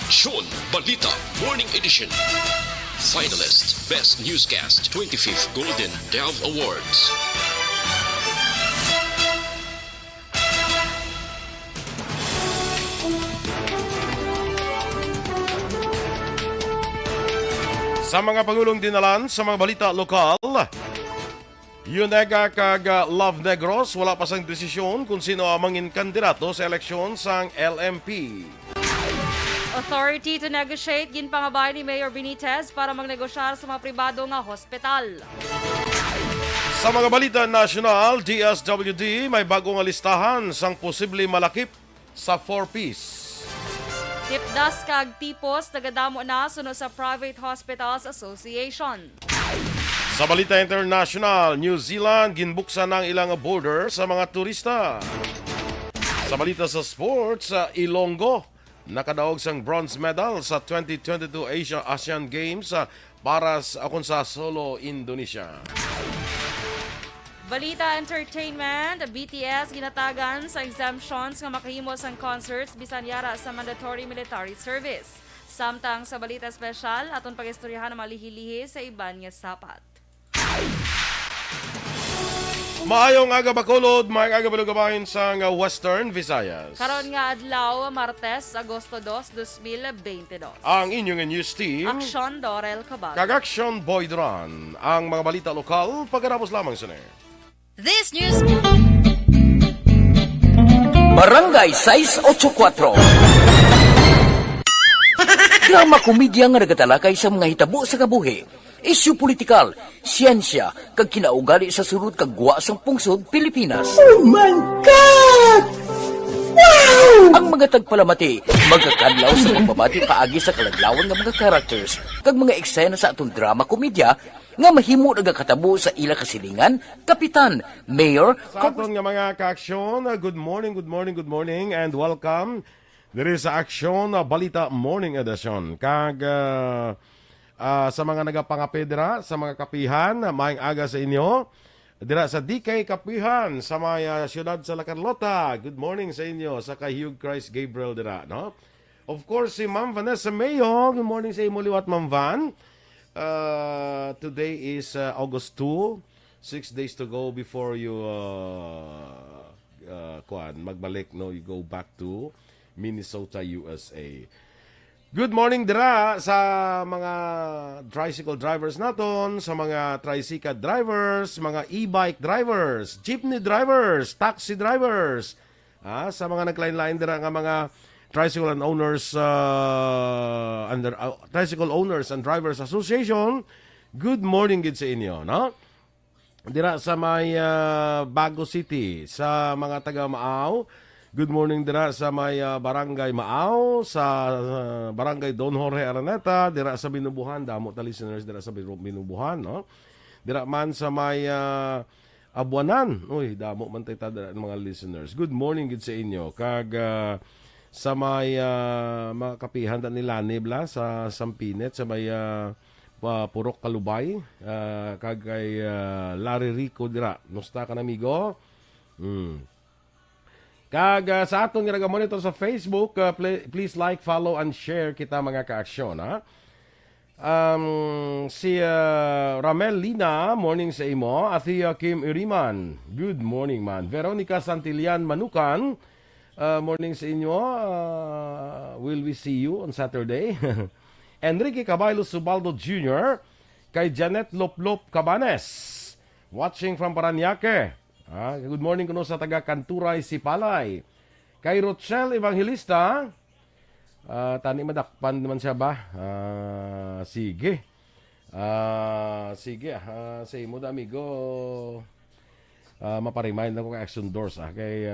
Aksyon Balita Morning Edition. Finalist Best Newscast 25th Golden Dove Awards. Sa mga pangulong dinalan sa mga balita lokal, Yunega kag Love Negros wala pa sang desisyon kung sino ang mangin kandidato sa eleksyon sang LMP. Authority to negotiate ginpangabay ni Mayor Benitez para magnegosyar sa mga pribado nga hospital. Sa mga balita national, DSWD may bagong listahan sang posible malakip sa 4-piece. Tipdas kag tipos nagadamo na suno sa Private Hospitals Association. Sa balita international, New Zealand ginbuksan ng ilang border sa mga turista. Sa balita sa sports, Ilonggo nakadaog sang bronze medal sa 2022 Asian Games para sa Solo, Indonesia. Balita entertainment, BTS ginatagan sa exemptions nga makahimo sang concerts bisan yara sa mandatory military service. Samtang sa balita special, aton pag-istoryahan ang malihilihi sa iban nga sapat. Maayong aga Bacolod, maayong aga balugabahin sa Western Visayas. Karon nga adlaw, Martes, Agosto 2, 2022. Ang inyong news team, Aksyon Dorel Cabal. Kag-Action Boy Duran. Ang mga balita lokal, pagkarapos lamang sa This news. Barangay 684. Drama komedya nga nagatalakay sa mga hitabo sa kabuhi, isyu politikal, siyensya, kag kinaugali sa surut kag guwa sang pungsod Pilipinas. Oh my God! Wow! Ang mga tagpalamati, magkakadlaw sa pagbabati paagi sa kalaglawan ng mga characters kag mga eksena sa atong drama komedya nga mahimo nagakatabo sa ila kasilingan, kapitan, mayor, Sa aton nga mga ka-aksyon, good morning, and welcome. There is Aksyon Balita Morning Edition. Kag sa mga nagapangapedra, sa mga kapihan, maayong aga sa inyo. Dira sa DK Kapihan, sa mga siyudad sa La Carlota, good morning sa inyo. Sa kay Hugh Christ Gabriel dira, no? Of course, si Ma'am Vanessa Mayo, good morning sa imo liwat, Ma'am Van. Today is August 2, 6 days to go before you magbalik, no? You go back to Minnesota, USA. Good morning dira sa mga tricycle drivers naton, sa mga tricycle drivers, mga e-bike drivers, jeepney drivers, taxi drivers, sa mga naglain-lain dira nga mga Tricycle and Owners Tricycle Owners and Drivers Association. Good morning gid sa inyo, no? Dira sa may Bago City, sa mga taga Maaw. Good morning dira sa may Barangay Maaw, sa Barangay Don Jorge Araneta, dira sa Binubuhan, damo ta listeners dira sa Binubuhan, no? Dira man sa may Abuanan. Uy, damo man tay ta dira mga listeners. Good morning gid sa inyo. Kag sa may mga kapihan nila Nibla sa Sampinet, sa may Purok Kalubay, kag kay Larry Rico dira. Musta ka na, amigo? Kag sa aton nga nagamonitor sa Facebook, please like, follow, and share kita mga ka-aksyon, ha? Si Ramel Lina, morning sa imo. Athea Kim Iriman, good morning man. Veronica Santillan Manukan, morning sa inyo. Will we see you on Saturday? Enrique Caballo Subaldo Jr. Kay Janet Loplop Cabanes, watching from Paranaque. Good morning kuno sa taga Kanturay Sipalay. Kay Rochelle Evangelista, tani madakpan naman siya ba? Sige. Sa imo da, amigo. Maparemind ako kay Action Doors kay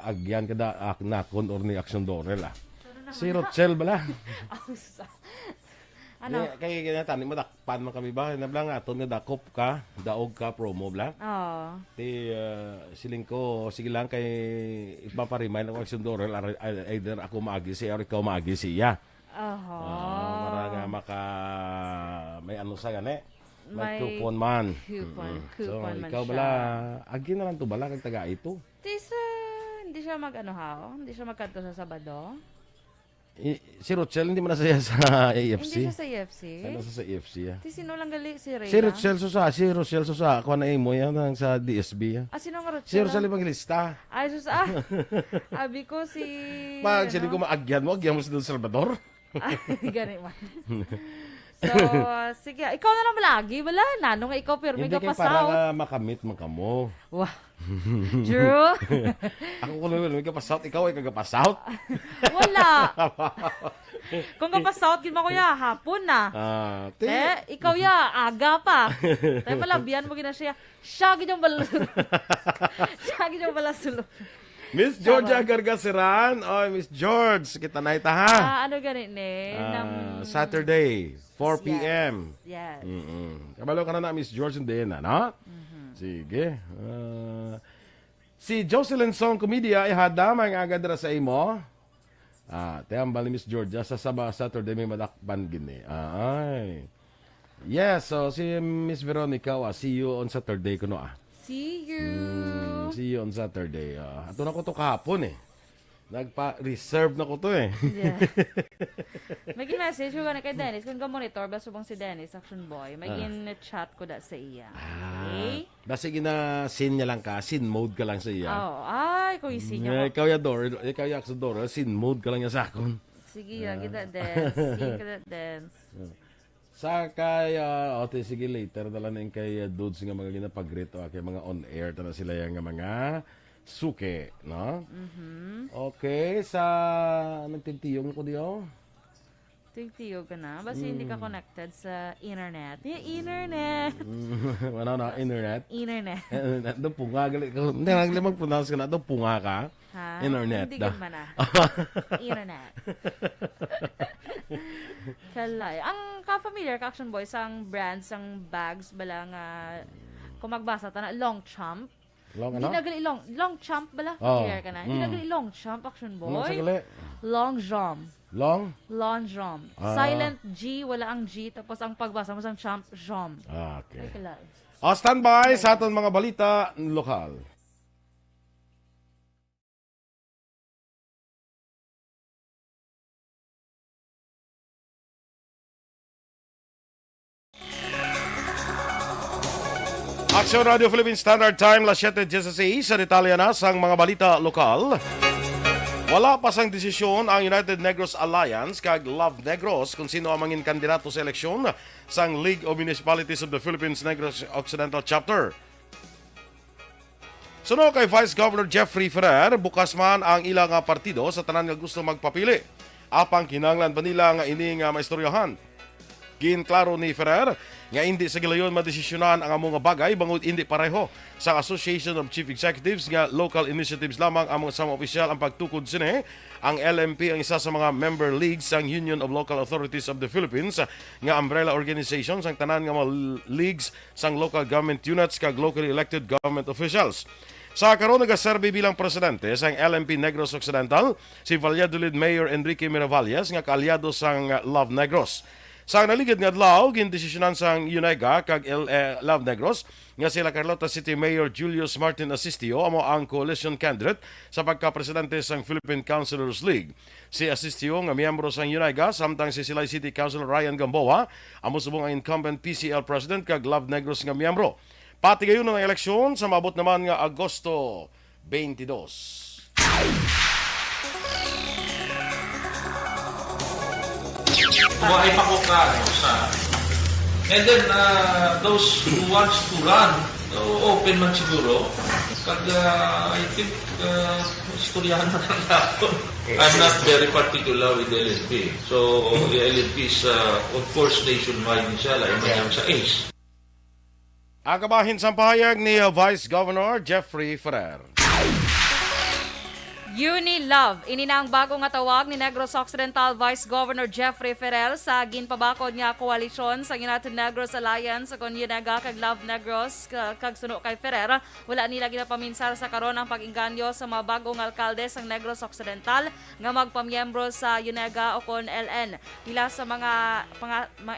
agyan kada nakon or ni Action Dorel si Rochelle bala. Ano? Kay tani mo dakpan man kami ba nablang aton nga dakop ka daog ka promo bla. Ti siling ko sige lang kay ipaparemind ako Action Dorel either ako maagi siya or ikaw maagi siya. Para nga may ano sa gani. May coupon man. Coupon So, man ikaw siya. bala, agi na lang to bala, kag taga ito. Hindi siya mag-ano Hindi siya magkanto sa Sabado? Si Rochelle hindi man nasaya sa AFC. Hindi siya sa EFC. Ano sa AFC? Ti sino lang gali si Reyna? Si Rochelle Sosa, ako na mo yan sa DSB. Sino nga Si Rochelle? Rochelle Evangelista. Ay, sus, Abi ko si... Pag sila ko maagyan mo sa Don Salvador. Ay, gani man. So, sige. Ikaw na naman lagi. Wala na. Nung ikaw pero may Hindi kayo kapasaw. para makamit man kamo. Wow. Drew? Ako ko naman, may kapasout. Ikaw ay kagapasout. Wala. Kung kapasaw, gin mo kuya, hapon na. Ikaw ya, aga pa. Tayo pala, biyan mo gina siya. Siya gid yung balasulod. Siya gid yung balasulod. Miss Georgia Gargasiran. Oy, Miss George, kita na ita ha. Ano ganit ni? Saturday, 4 p.m. Yes. Kabalo ka na Miss George hindi na, no? Sige. Si Jocelyn Song Comedia ay hada may agadra sa imo. Tayambal ni Miss Georgia sa Saturday may madakpan gini. Ay. Yes, so si Miss Veronica, see you on Saturday kuno See you. See you on Saturday. Ato na ko to kahapon eh. Nagpa-reserve na ko to eh. Yeah. May message ko na kay Dennis. Kung ka-monitor, basta bang si Dennis, Action Boy, may chat ko da sa iya. Okay? Basta gina-sin niya lang ka. Sin mode ka lang sa iya. Ay, kung isin niya. Ikaw ya sa door. Sin mode ka lang niya sa akon. Sige, kita dance. Sige, kita dance. Sa kay, sige later, dala na yung kay dudes nga mga ginapag-greet kay mga on-air, na sila yung mga suke, no? Okay, sa nagtintiyong ko diyo? Tigtiyo ka na. Basta hindi ka connected sa internet. Internet! Ano na, internet? Internet. Doon punga, hindi nagli mag-pronounce ka na, doon punga ka? Ha? Internet. Hindi ka man Internet. Kalay. Ang ka-familiar ka, Action Boys, ang brands, ang bags, bala nga, kung magbasa ta na, Longchamp. Long Hindi ano? nagali Longchamp bala? Oh. Familiar ka na? Hindi nagali Longchamp, Action Ano sa Boy. gali? Longjam. Long? Longjam. Silent G, wala ang G, tapos ang pagbasa mo sa champ, jam. Okay. Ay, kalay. Standby sa aton mga balita lokal. Action Radio Philippine Standard Time, las 7:16 sa Italia na sang mga balita lokal. Wala pa sang desisyon ang United Negros Alliance kag Love Negros kung sino ang mangin kandidato sa eleksyon sang League of Municipalities of the Philippines Negros Occidental Chapter. Suno kay Vice Governor Jeffrey Ferrer, bukas man ang ilang partido sa tanan nga gusto magpapili. Apang kinahanglan ba nila nga ini nga maistoryahan? Ginklaro ni Ferrer nga hindi sa gilayon madesisyonan ang among bagay bangod hindi pareho sa Association of Chief Executives nga local initiatives lamang ang mga sama opisyal ang pagtukod sini. Ang LMP ang isa sa mga member leagues sang Union of Local Authorities of the Philippines nga umbrella organization sang tanan nga mga leagues sang local government units kag locally elected government officials. Sa karon nagaserbe bilang presidente sang LMP Negros Occidental si Valladolid Mayor Enrique Miravalles nga kaalyado sang Love Negros. Sa naligid nga adlaw gindesisyonan sang UNEGA kag Love Negros nga sila Carlota City Mayor Julius Martin Asistio amo ang coalition candidate sa pagka-presidente sang Philippine Councilors League. Si Asistio nga miyembro sang UNEGA samtang si Silay City Councilor Ryan Gamboa amo subong ang incumbent PCL president kag Love Negros nga miyembro. Pati gayon ang eleksyon sa maabot naman nga Agosto 22. Maipakuka sa and then those who wants to run open man siguro kag I think istoryahan na lang ako. I'm not very particular with the LNP, so the LNP is of course nationwide siya like sa ACE. Ang kabahin sa pahayag ni Vice Governor Jeffrey Ferrer. Unilove. Ini na ang bago nga tawag ni Negros Occidental Vice Governor Jeffrey Ferrer sa ginpabakod nga koalisyon sa United Negros Alliance kon UNEGA kag Love Negros kag suno kay Ferrer. Wala nila ginapaminsar sa karon ang pag-inganyo sa mga bagong alkalde sang Negros Occidental nga magpamiyembro sa UNEGA o kon LN. Pila sa mga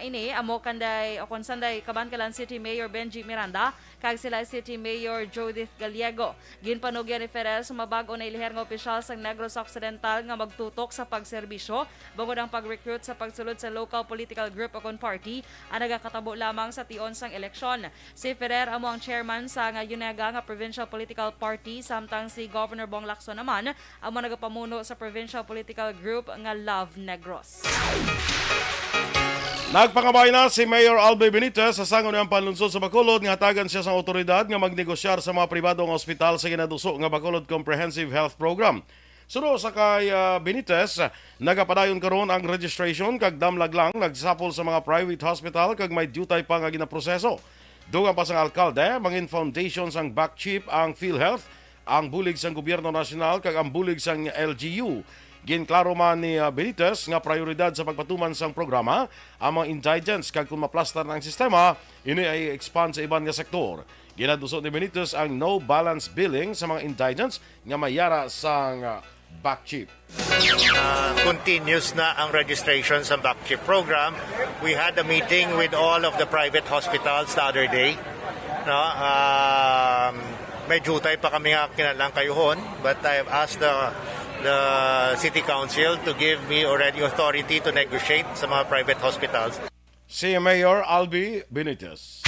ini amo kanday o kon sanday Kabankalan City Mayor Benji Miranda kag sila City Mayor Judith Gallego. Ginpanugyan ni Ferrer sa mabago na ilihir nga opisyal opisyal sa Negros Occidental nga magtutok sa pagserbisyo bangod ang pag-recruit sa pagsulod sa local political group o party ang nagakatabo lamang sa tion sang eleksyon. Si Ferrer amo ang chairman sa nga Yunega nga Provincial Political Party samtang si Governor Bong Lacson naman amo nagapamuno sa Provincial Political Group nga Love Negros. Nagpangabay na si Mayor Albi Benitez sa sangon niyang panlunsod sa Bacolod nga hatagan siya sa otoridad nga magnegosyar sa mga pribadong ospital sa ginaduso nga Bacolod Comprehensive Health Program. Suno sa kay Benitez, nagapadayon karon ang registration kag damlag lang nagsapol sa mga private hospital kag may dutay pa nga ginaproseso. Dugang pa sang alkalde, mangin foundations ang back chip ang PhilHealth, ang bulig sang gobyerno nasyonal kag ang bulig sang LGU. Ginklaro man ni Benitez nga prioridad sa pagpatuman sang programa ang mga indigents kag kung maplastar ng sistema, ini ay expand sa iban nga sektor. Ginadusot ni Benitez ang no balance billing sa mga indigents nga mayara sang back chip. Continues na ang registration sa back chip program. We had a meeting with all of the private hospitals the other day. No, may jutay pa kami nga kinalang kayuhon, but I have asked the City Council to give me already authority to negotiate sa mga private hospitals. Si Mayor Albi Benitez.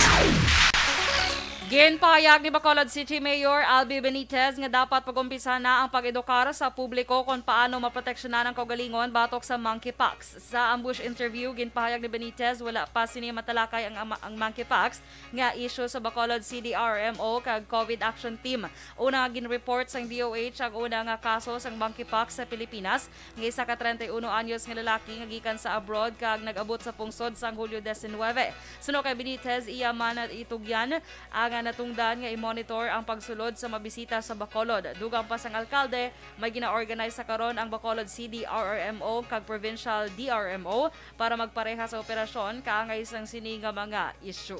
Ginpahayag ni Bacolod City Mayor Albi Benitez nga dapat pag-umpisa na ang pag-edukar sa publiko kung paano maproteksyonan ang kaugalingon batok sa monkeypox. Sa ambush interview, ginpahayag ni Benitez wala pa sini matalakay ang monkeypox nga issue sa Bacolod CDRMO kag COVID Action Team. Una gin-report sang DOH ang una nga kaso sang monkeypox sa Pilipinas nga isa ka 31 anyos nga lalaki nga gikan sa abroad kag nag-abot sa pungsod sang Hulyo 19. Suno kay Benitez iya man at itugyan ang natungdan nga i-monitor ang pagsulod sa mabisita sa Bacolod. Dugang pa sang alkalde, may gina-organize sa karon ang Bacolod CDRRMO kag Provincial DRMO para magpareha sa operasyon kaangay sang sini nga mga issue.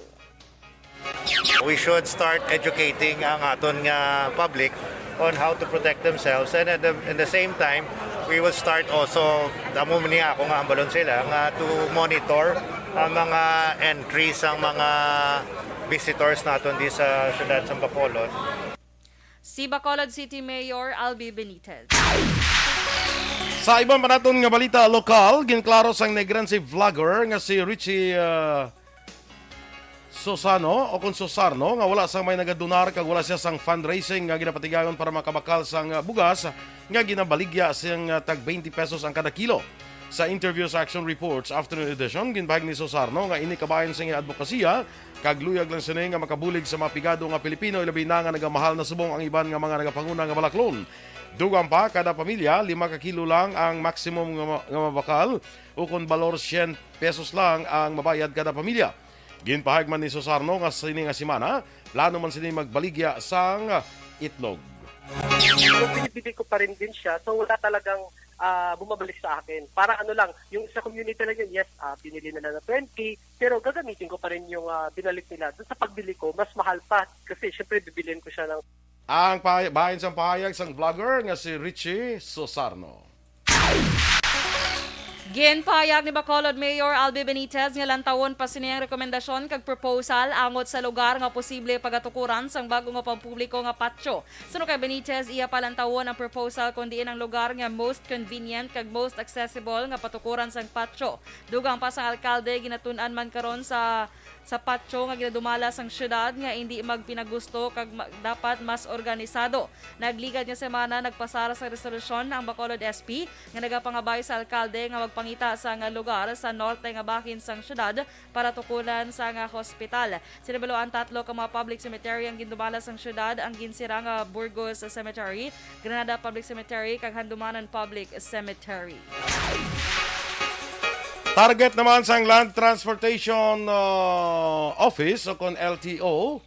We should start educating ang aton nga public on how to protect themselves, and at the same time we will start also damo man niya ako nga ambalon sila nga to monitor ang mga entries ang mga visitors naton di sa syudad sa Bacolod. Si Bacolod City Mayor Albi Benitez. Sa ibang pa naton nga balita lokal, ginklaro sang Negrense vlogger nga si Richie Susano o kung Susarno nga wala sang may nagadonar kag wala siya sang fundraising nga ginapatigayon para makabakal sang bugas nga ginabaligya siyang tag 20 pesos ang kada kilo. Sa interview sa Action Reports afternoon edition, ginbahag ni Susarno nga ini kabayan sa nga advokasya kag luyag lang sini nga makabulig sa mga pigado nga Pilipino ilabi na nga nagamahal na subong ang iban nga mga nagapanguna nga balaklon. Dugang pa kada pamilya 5 ka kilo lang ang maximum nga mabakal o kung balor 100 pesos lang ang mabayad kada pamilya. Ginpahag man ni Susarno nga sini nga simana plano man sini magbaligya sang itlog. So, binibigay ko pa rin din siya. So, wala talagang bumabalik sa akin. Para ano lang, yung sa community lang yun, yes, pinili na ng 20, pero gagamitin ko pa rin yung binalik nila. Doon sa pagbili ko, mas mahal pa. Kasi syempre, bibilin ko siya ng... Ang bahin sang pahayag sang vlogger nga si Richie Susarno. Ginpahayag ni Bacolod Mayor Albi Benitez nga lantawon pa siniyang rekomendasyon kag proposal angot sa lugar nga posible pagatukuran sang bago nga pampubliko nga patio. Suno kay Benitez iya palantawon ang proposal kun diin ang lugar nga most convenient kag most accessible nga patukuran sang patio. Dugang pa sang alkalde ginatun-an man karon sa patio nga ginadumala sang syudad nga hindi magpinagusto kag dapat mas organisado. Nagligad nga semana nagpasara sa resolusyon ang Bacolod SP nga nagapangabay sa alkalde nga magpangita sa nga lugar sa norte nga bahin sang syudad para tukulan sa nga hospital. Sinabaluan 3 ka mga public cemetery ang gindumala sang syudad, ang ginsira nga Burgos Cemetery, Granada Public Cemetery kag Handumanan Public Cemetery. Target naman sang Land Transportation Office o kon LTO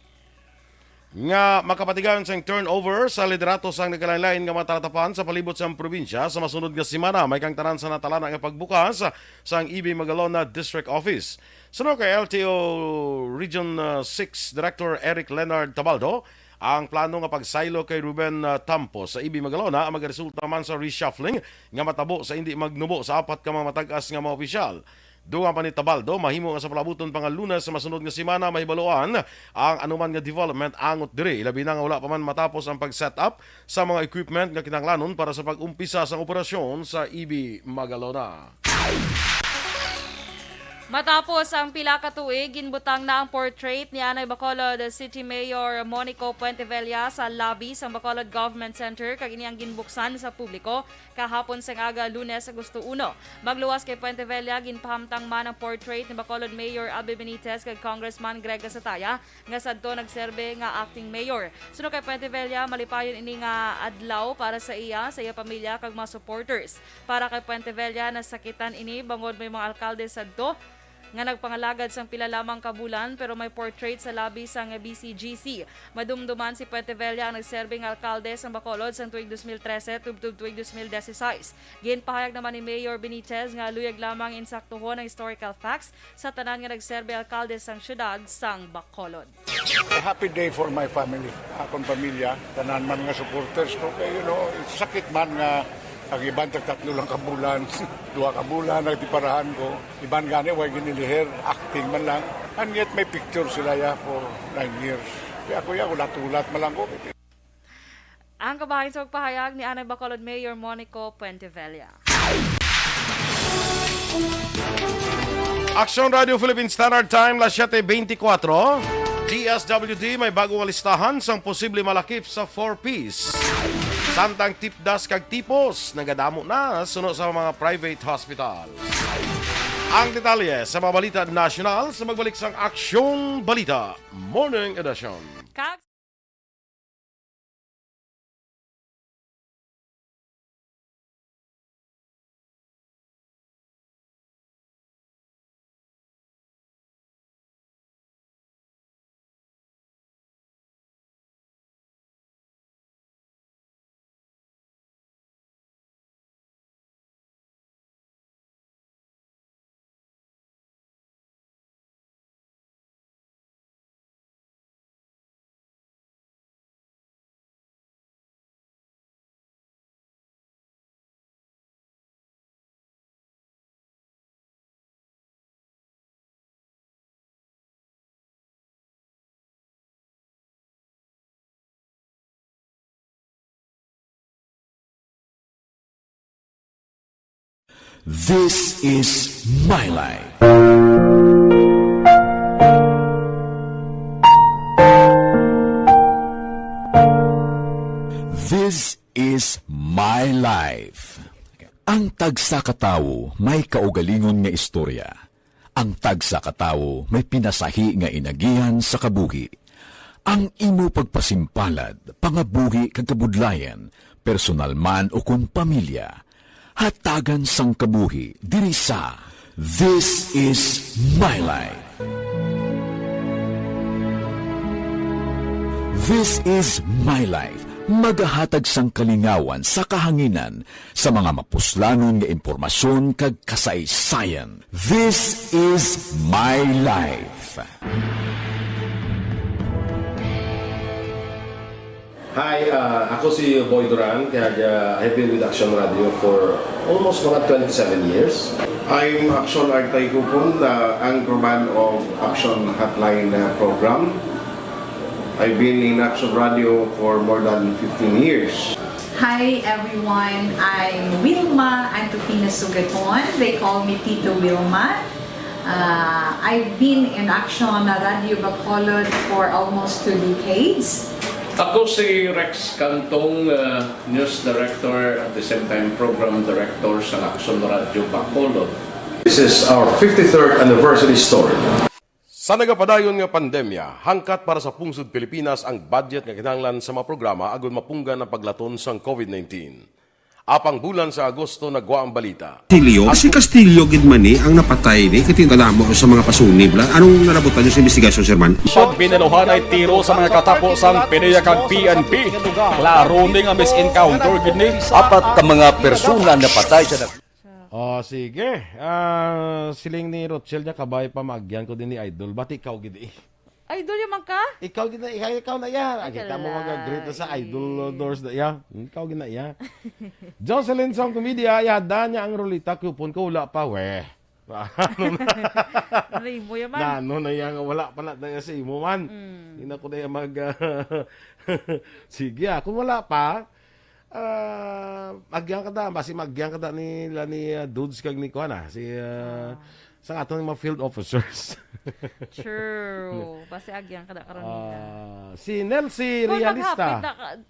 nga makapatigayon sang turnover sa liderato sang nagkalain-lain nga matatatapan sa palibot sang probinsya sa masunod nga semana. May kang tanan sa natalana nga pagbukas sang EB Magalona District Office. Sunod kay LTO Region 6 Director Eric Leonard Tabaldo, ang plano nga pagsaylo kay Ruben Tampos sa EB Magalona ang magresulta man sa reshuffling nga matabo sa hindi magnubo sa 4 ka mga matag-as nga mga opisyal. Dunga pa ni Tabaldo, mahimo nga sa palabuton pang Lunes sa masunod nga semana mahibaluan ang anuman nga development angot diri. Labi na nga wala pa man matapos ang pag-set up sa mga equipment nga kinahanglanon para sa pag-umpisa sa operasyon sa EB Magalona. Matapos ang pila ka tuig, ginbutang na ang portrait ni Anay Bacolod City Mayor Monico Puentevella sa lobby sa Bacolod Government Center kag ini ang ginbuksan sa publiko kahapon sa aga Lunes, Agosto 1. Magluwas kay Puentevella, ginpahamtang man ang portrait ni Bacolod Mayor Abby Benitez kag Congressman Greg Gasataya nga sadto nagserbe nga acting mayor. Suno kay Puentevella, malipayon ini nga adlaw para sa iya pamilya kag mga supporters. Para kay Puentevella, nasakitan ini bangod may mga alkalde sadto nga nagpangalagad sang pila lamang kabulan pero may portrait sa lobby sang BCGC. Madumduman si Puentevella ang nagserbing alkalde sang Bacolod sang tuig 2013 tubtub tuig 2016. Ginpahayag naman ni Mayor Benitez nga luyag lamang insaktuhon ang historical facts sa tanan nga nagserbe alkalde sang syudad sang Bacolod. A happy day for my family, akong pamilya, tanan man nga supporters ko. Sakit man nga ang iban tatlo lang kabulan, 2 kabulan, nagtiparahan ko. Iban gani, huwag ginilihir, acting man lang. And yet may picture sila for 9 years. Kaya ako ulat-ulat malang ko. Ang kabahin sa pagpahayag ni Anay Bacolod Mayor Monico Puentevella. Action Radio Philippine Standard Time, las 7:24. DSWD may bagong listahan sang posible malakip sa 4Ps. Samtang tipdas kag tipos, nagadamo na suno sa mga private hospitals. Ang detalye sa mga balita national sa magbalik sang Aksyong Balita Morning Edition. This is my life. This is my life. Ang tagsa katawo may kaugalingon nga istorya. Ang tagsa katawo may pinasahi nga inagihan sa kabuhi. Ang imo pagpasimpalad, pangabuhi kag kabudlayan, personal man o kun pamilya, hatagan sang kabuhi diri sa This is my life. This is my life. Magahatag sang kalingawan sa kahanginan sa mga mapuslanon nga impormasyon kag kasaysayan. This is my life. Hi, ako si Boy Duran, kaya I've been with Action Radio for almost mga 27 years. I'm Action Artay Kupon, the anchorman of Action Hotline program. I've been in Action Radio for more than 15 years. Hi everyone, I'm Wilma Antopina Sugaton. They call me Tito Wilma. I've been in Action Radio Bacolod for almost 2 decades. Ako si Rex Cantong, News Director at the same time Program Director sa Action Radio Bacolod. This is our 53rd anniversary story. Sa nagapadayon nga pandemya, hangkat para sa pungsod Pilipinas ang budget nga kinahanglan sa mga programa agon mapunggan ang paglaton sang COVID-19. Apang bulan sa Agosto nagwa ang balita. Si Castillo gidmani ang napatay ni kitingalamo sa mga pasunib. Anong nalabutan niyo sa investigasyon, Sir Man? Siyod binaluhan ay tiro sa mga katapos ang PNP kag PNP. Klaro ni nga misencounter gid ni. Apat ka mga persona napatay sa sige. Siling ni Rothschild niya kabay pa magyan ko din ni Idol. Ba't ikaw gidi? Idol yung ka? Ikaw na yan. Kita mo mag-greet sa Idol doors na yan. Ikaw gina yan. Jocelyn Song Comedia, yada niya ang rolita, kupon ko wala pa, weh. Imo yaman. Nano na yan, wala pa na sa imo man. Hindi na ko na yan sige, kung wala pa, agyan ka da, basi magyan ka da ni Dudes kag ni Kuana, si sa aton mga field officers. True. Basi agyan kada karon nila. Si Nelsie Realista.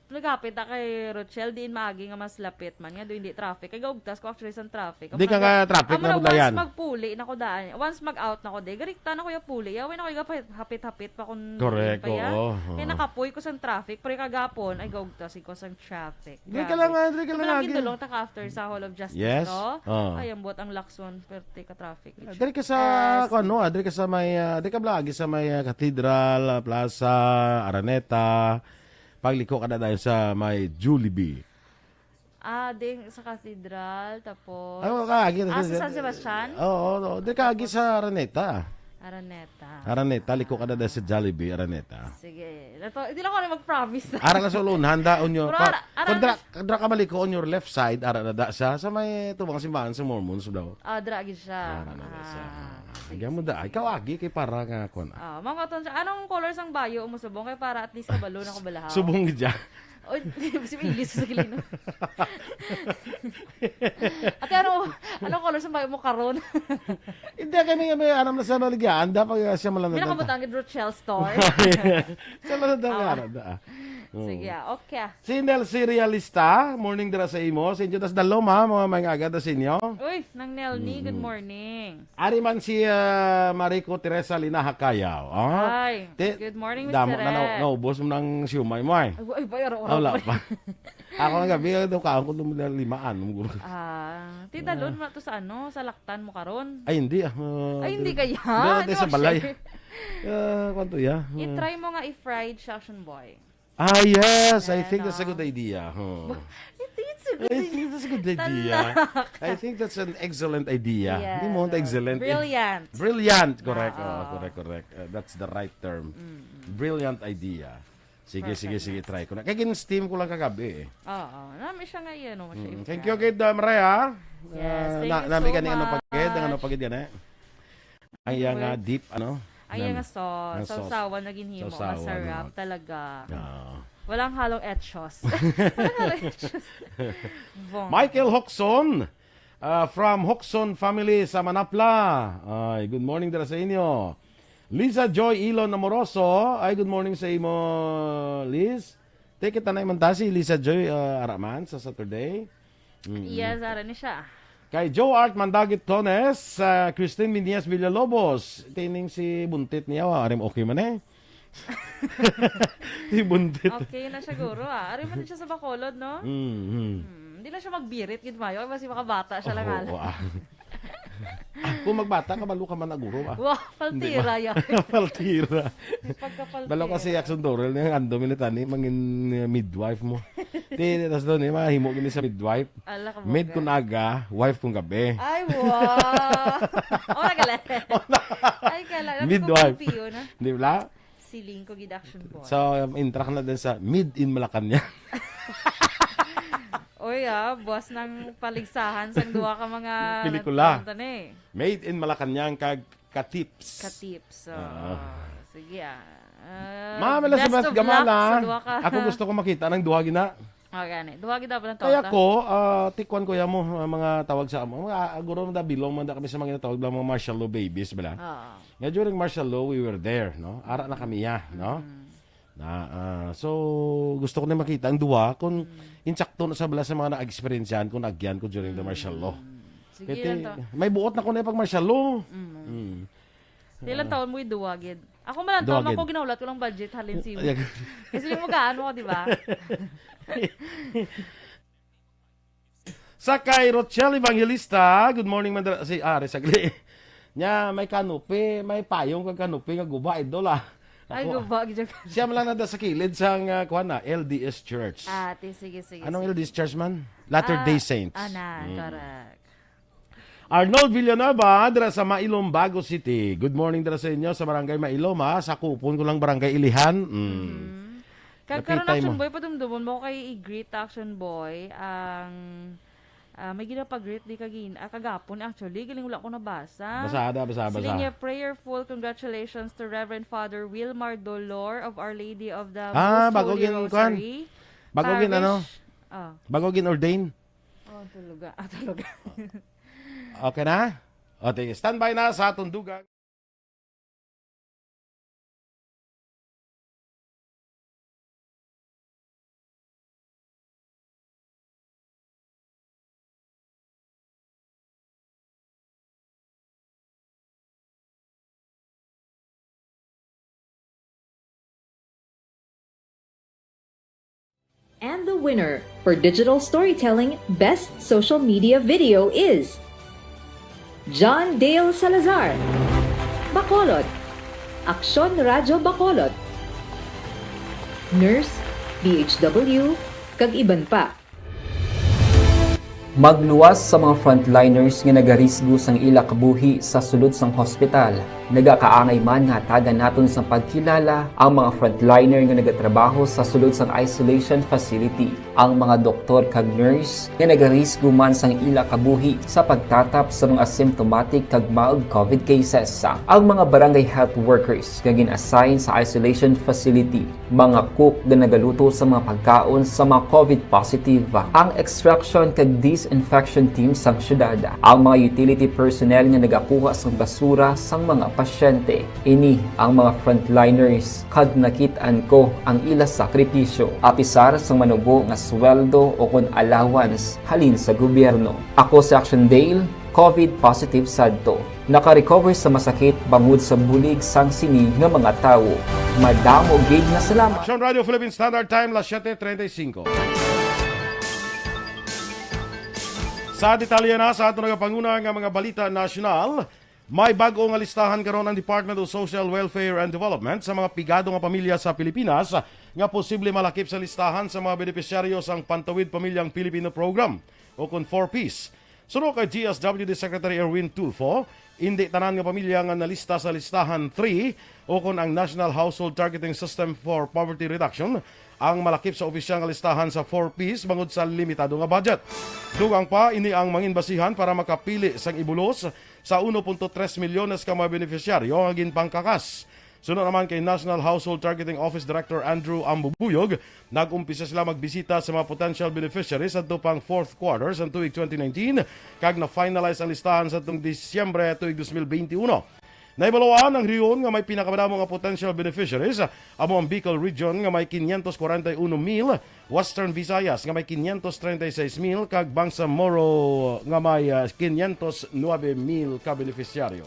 Naghapit na kay Rochelle din maagi nga mas lapit man nga do hindi traffic. Kay gaugtas ko actually sa traffic. Di ka nga traffic na dayan. Once magpuli na ko daan. Once mag-out na ko de, garikta na ko ya puli. Yawi na ko hapit-hapit pa kun. Correct. Oo. Kay nakapuy ko sa traffic, pero kagapon ay gaugtas ko sa traffic. Di ka lang lagi. Gindulong ta after sa Hall of Justice, yes. No? Ay ambot ang Lacson perte ka traffic. Diri ka sa diri ka sa may diri ka lagi sa may Cathedral Plaza, Araneta. Pagliko ka na dahil sa may Jollibee. Ding sa Cathedral, tapos... sa San Sebastian? Oo, diri ka sa Araneta. Araneta, liko ka na dahil sa Jollibee, Araneta. Sige. Hindi lang ako na mag-promise. Ara na sa ulunhan, daon nyo. Pero Kundra ka maliko on your left side, ara na da sa may tubang simbahan sa Mormons daw. Dragi siya. Ara na siya. Hanggang mo da. Ikaw agi kay para nga kon. Mga ton siya. Anong colors ang bayo mo subong kay para at least kabalo na ko balahaw. Subong gidya. Oy, si English sa gilino. Ate, anong colors ang bayo mo karon? Hindi kami may aram na sa baligyan, dapat siya malam na. Pinakabutang ni Rochelle store. Sa malam da. Sige, okay. Si Nelsie Realista, morning dira sa imo. Sa inyo tas daloma, mga agad sa inyo. Uy, nang Nelny, good morning. Ari man si Marico Teresa Lina Hakayaw. Ay, good morning, Mr. Tere. Naubos mo ng siumay mo ay. Ay, bayar wala pa. Ako nga gabi daw ka ako limaan. Tita Lon, to sa sa laktan mo karon? Ay hindi. Ay hindi kaya. Hindi sa balay. Kwanto ya? I-try mo nga i-fried Shakshan Boy. Yes, I think that's a good idea. I think that's a good idea. I think that's an excellent idea. Hindi mo excellent. Brilliant. Brilliant. Correct. Correct. That's the right term. Brilliant idea. Sige, try ko na. Kaya steam ko lang kagabi eh. Nami siya nga yan. Thank you, Kid Maria. Yes, thank you so nami much. Nami ano pagid yan eh. Ay, nga deep, Ay, nga sausawan na ginhimo. Masarap talaga. Walang halong etchos. Michael Hoxon from Hoxon family sa Manapla. Ay, good morning dala sa inyo. Lisa Joy Ilon Amoroso. Ay, good morning sa imo, Liz. Take it na naman si Lisa Joy Araman sa Saturday. Yes, ara ni siya. Kay Joe Art Mandagit Tones, Christine Minias Villalobos, tining si buntit niya, arim okay man eh. Si buntit. Okay na siguro Arim man siya sa Bacolod, no? Hindi na siya magbirit, gid mayo, kasi makabata siya lang ala. Kung magbata, kabalo ka man naguro. Wow, paltira yan. Paltira. Balo kasi action dorel niya, ando militani, mangin midwife mo. Tas doon mahimo gini sa midwife. Mid kun aga, wife kung gabi. Ay, wow! Nagalit. Ay, kala. Midwife. Di ba? Siling ko gid action boy. So, intrak na din sa mid in Malacanang. Oy, boss ng paligsahan sang duwa ka mga pelikula. Made in Malacanang kag Katips. Sige Mamala sa Bas Gamala. Ako gusto ko makita ng duha gina. Gani. Duha gid dapat Kaya ko, tikwan ko ya mo mga tawag sa amo. Mga aguro da bilong man da kami sa mga tawag lang mga martial law babies bala. Nga during martial law we were there, no? Ara na kami ya, no? So gusto ko na makita ang duwa kung insakto na sa bala sa mga na-experiencean kung agyan ko during the martial law. May buot na ko na pag martial law. Ilang taon mo iduwagid? Ako man taon ako ginaulat ko lang budget halin si mo. Kasi mo gaano ko, di ba? Sa kay Rochelle Evangelista, good morning man si Ari sagli. Nya may kanupi, may payong kag kanupi nga guba idol Ay, guba. Siya lang na sa kilid sa kuan na LDS Church. Sige. Anong LDS Church man? Latter-day Saints. Correct. Arnold Villanueva, dira sa Mailom, Bago City. Good morning dira sa inyo sa Barangay Mailom, sa kupon ko lang Barangay Ilihan. Kagkaroon action boy, padumdumon mo kay i-greet action boy ang May ginapag-greet di kagapon actually. Galing wala ko nabasa. Basada. Sila niya prayerful congratulations to Reverend Father Wilmar Dolor of Our Lady of the Most bago Holy Rosary. Bago gin-ordain. Tuluga. Okay na? Okay, standby na sa atong dugang. And the winner for Digital Storytelling Best Social Media Video is John Dale Salazar, Bacolod, Aksyon Radyo Bacolod, Nurse, BHW, kag iban pa. Magluwas sa mga frontliners nga nagarisgo sang ila kabuhi sa sulod sang hospital. Nagakaangay man nga tagan naton sa pagkilala ang mga frontliner nga nagatrabaho sa sulod sang isolation facility. Ang mga doktor kag nurse nga nagarisgo man sang ila kabuhi sa pagtatap sa mga asymptomatic kag mild COVID cases. Ang mga barangay health workers nga gin-assign sa isolation facility, mga cook nga nagaluto sa mga pagkaon sa mga COVID positive, ang extraction kag disinfection team sang syudad, ang mga utility personnel nga nagakuha sang basura sang mga pasyente. Ini ang mga frontliners kag nakit-an ko ang ila sakripisyo apisar sang manubo nga sweldo o kun allowance halin sa gobyerno. Ako si Action Dale, COVID positive sadto. Naka-recover sa masakit bangod sa bulig sang sini nga mga tawo. Madamo gig na salamat. Action Radio Philippine Standard Time, las 7:35. Sa detalye na sa ato nagapanguna nga mga balita nasyonal, may bago nga listahan karon ang Department of Social Welfare and Development sa mga pigado nga pamilya sa Pilipinas nga posible malakip sa listahan sa mga benepisyaryo sang Pantawid Pamilyang Pilipino Program o kun 4Ps. Suno kay GSWD Secretary Erwin Tulfo, hindi tanan nga pamilya nga nalista sa listahan 3 o kun ang National Household Targeting System for Poverty Reduction ang malakip sa opisyal nga listahan sa 4Ps bangod sa limitado nga budget. Dugang pa ini ang manginbasihan para makapili sang ibulos sa 1.3 milyones ka mga benepisyaryo nga ginpangkakas. Sunod naman kay National Household Targeting Office Director Andrew Ambubuyog, nag-umpisa sila magbisita sa mga potential beneficiaries sa pang 4th quarter sa tuig 2019 kag na-finalize ang listahan sa tuig Disyembre tuig 2021. Naibalawaan ang riyon nga may pinakamadamo nga potential beneficiaries amo ang Bicol Region nga may 541,000, Western Visayas nga may 536,000 kag Bangsamoro nga may 509,000 ka beneficiaryo.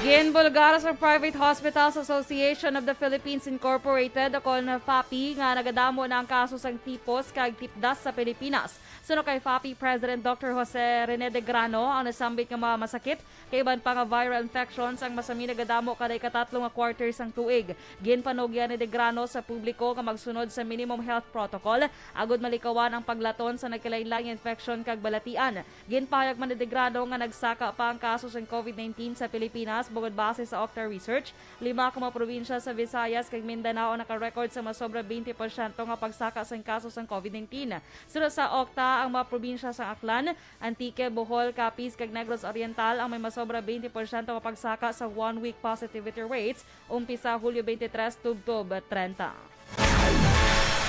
Ginbulgar sa Private Hospitals Association of the Philippines Incorporated o kon FAPI nga nagadamo na ang kaso sang tipos kag tipdas sa Pilipinas. Suno kay FAPI President Dr. Jose Rene de Grano ang nasambit nga mga masakit kay iban pa nga viral infections ang masami nagadamo kaday katatlong nga quarter sang tuig. Ginpanugyan ni de Grano sa publiko nga magsunod sa minimum health protocol agud malikawan ang paglaton sa nagkalain-laing infection kag balatian. Ginpahayag man ni de Grano nga nagsaka pa ang kaso sang COVID-19 sa Pilipinas bukod base sa Octa Research. 5 ka mga probinsya sa Visayas kag Mindanao naka-record sa masobra 20% nga pagsaka sang kaso sang COVID-19. Sunod sa Octa ang mga probinsya sa Aklan, Antique, Bohol, Capiz kag Negros Oriental ang may masobra 20% nga pagsaka sa 1-week positivity rates umpisa Hulyo 23 tubtob 30.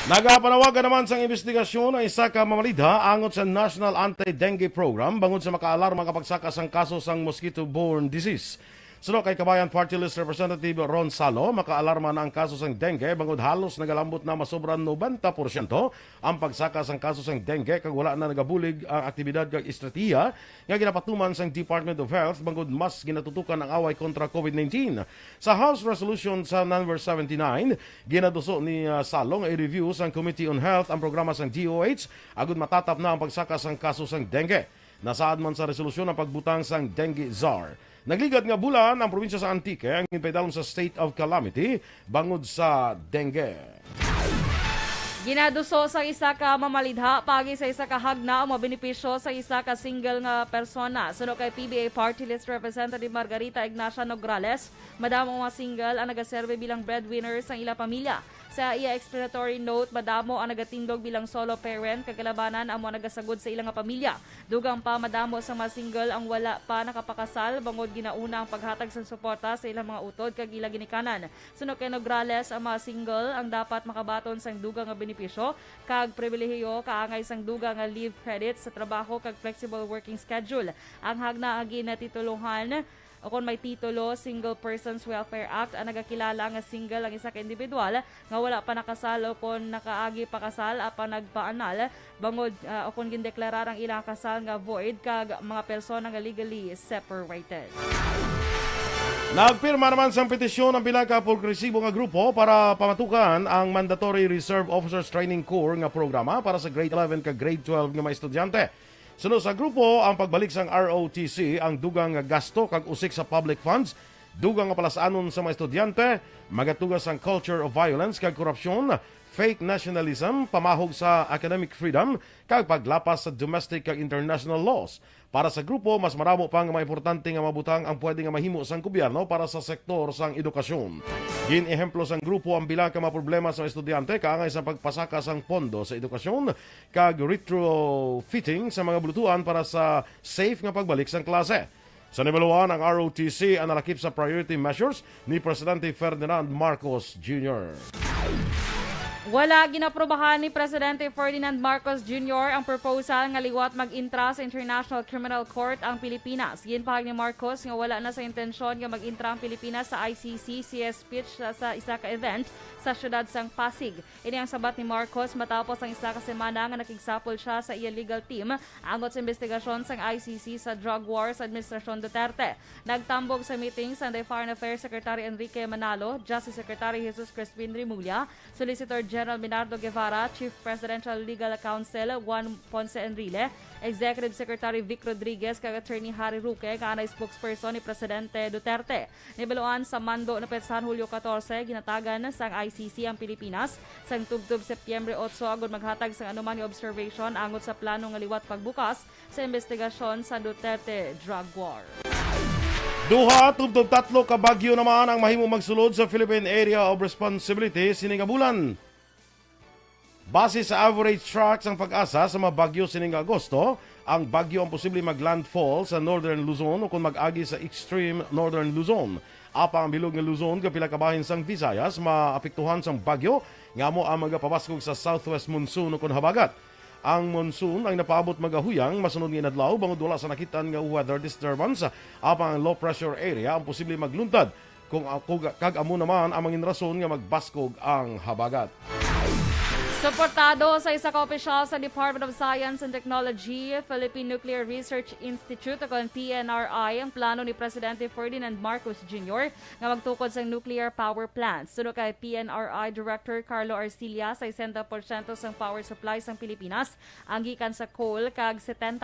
Nagapanawagan naman sa investigasyon ang isa ka mamalidha angot sa National Anti-Dengue Program bangod sa makaalarma kapagsaka sang kaso sang mosquito-borne disease. Suno kay Kabayan Party List Representative Ron Salo, makaalarma na ang kaso sang dengue bangod halos nagalambot na masobran 90% ang pagsaka sang kaso sang dengue kag wala na nagabulig ang aktibidad kag estratehiya nga ginapatuman sang Department of Health bangod mas ginatutukan ang away kontra COVID-19. Sa House Resolution sa number 79, ginaduso ni Salo nga i-review sang Committee on Health ang programa sang DOH agud matatap na ang pagsaka sang kaso sang dengue. Nasaad man sa resolusyon ang pagbutang sang dengue czar. Nagligad nga bulan ang probinsya sa Antique ang ginpaidalom sa state of calamity bangod sa dengue. Ginaduso sa isa ka mamalidha pagi sa isa ka hagna ang mabenepisyo sa isa ka single nga persona. Suno kay PBA Party List Representative Margarita Ignacia Nograles, madamo mga single ang nagaserve bilang breadwinner sa ila pamilya. Sa iya explanatory note, madamo ang nagatindog bilang solo parent, kagalabanan ang mga nagasagod sa ilang pamilya. Dugang pa madamo sa mga single ang wala pa nakapakasal, bangod ginauna ang paghatag sa suporta sa ilang mga utod kag ila ginikanan. Suno kay Nograles, ang mga single ang dapat makabaton sang dugang nga benepisyo kag pribilehiyo kaangay sang dugang nga leave credit sa trabaho kag flexible working schedule. Ang hagna agi na tituluhan o kung may titulo, Single Persons Welfare Act, ang nagakilala nga single ang isa ka individual nga wala pa nakasal o kung nakaagi pa kasal apan nagpaanal bangod o kung gindeklarar ang ilang kasal nga void kag mga persona nga legally separated. Nagpirma naman sa petisyon ang bilang ka progresibo nga grupo para pamatukan ang Mandatory Reserve Officers Training Corps nga programa para sa grade 11 ka grade 12 nga mga estudyante. Sunod sa grupo, ang pagbalik sang ROTC, ang dugang nga gasto kag usik sa public funds, dugang nga palasanon sa mga estudyante, magatugas ang culture of violence kag korupsyon, fake nationalism, pamahog sa academic freedom, kag paglapas sa domestic kag international laws. Para sa grupo, mas maramo pang mga importante nga mabutang ang pwede nga mahimo sang gobyerno para sa sektor sang edukasyon. Gin-ehemplo sang grupo ang bilang ka mga problema sa estudyante kaangay sa pagpasaka sang pondo sa edukasyon kag retrofitting sa mga bulutuan para sa safe nga pagbalik sang klase. Sa nibaluan, ang ROTC ang nalakip sa priority measures ni Presidente Ferdinand Marcos Jr. Wala ginaprobahan ni Presidente Ferdinand Marcos Jr. ang proposal nga liwat mag-intra sa International Criminal Court ang Pilipinas. Ginpahag ni Marcos nga wala na sa intensyon nga mag-intra ang Pilipinas sa ICC CS speech sa isa ka event sa syudad sang Pasig. Ini ang sabat ni Marcos matapos ang isa ka semana nga nakigsapol siya sa iya legal team angot sa investigasyon sang ICC sa drug war sa Administrasyon Duterte. Nagtambog sa meeting sa Foreign Affairs Secretary Enrique Manalo, Justice Secretary Jesus Crispin Rimulya, Solicitor General Minardo Guevara, Chief Presidential Legal Counsel Juan Ponce Enrile, Executive Secretary Vic Rodriguez kag Attorney Harry Roque kanay spokesperson ni Presidente Duterte. Nibaluan sa mando na petsahan Hulyo 14 ginatagan sang ICC ang Pilipinas sang tubtob Setyembre 8 agud maghatag sang anuman nga observation angot sa plano nga liwat pagbukas sa investigasyon sa Duterte drug war. Duha tubtob tatlo ka bagyo naman ang mahimo magsulod sa Philippine Area of Responsibility sining bulan. Base sa average tracks ang pag-asa sa mga bagyo sining Agosto, ang bagyo ang posibleng mag-landfall sa Northern Luzon o kung mag-agi sa extreme Northern Luzon. Apa ang bilog nga Luzon kapila kabahin sang Visayas maapektuhan sang bagyo nga mo ang magapabaskog sa southwest monsoon o kung habagat. Ang monsoon ang napaabot magahuyang masunod nga inadlaw bangod wala sa nakitan nga weather disturbance. Apa ang low pressure area ang posibleng magluntad kung kag amo naman ang mangin rason nga magbaskog ang habagat. Suportado sa isa ka opisyal sa Department of Science and Technology, Philippine Nuclear Research Institute o PNRI ang plano ni Presidente Ferdinand Marcos Jr. nga magtukod sa nuclear power plants. Sunod kay PNRI Director Carlo Arcilla, 60% sa power supply sa Pilipinas ang gikan sa coal kag 70%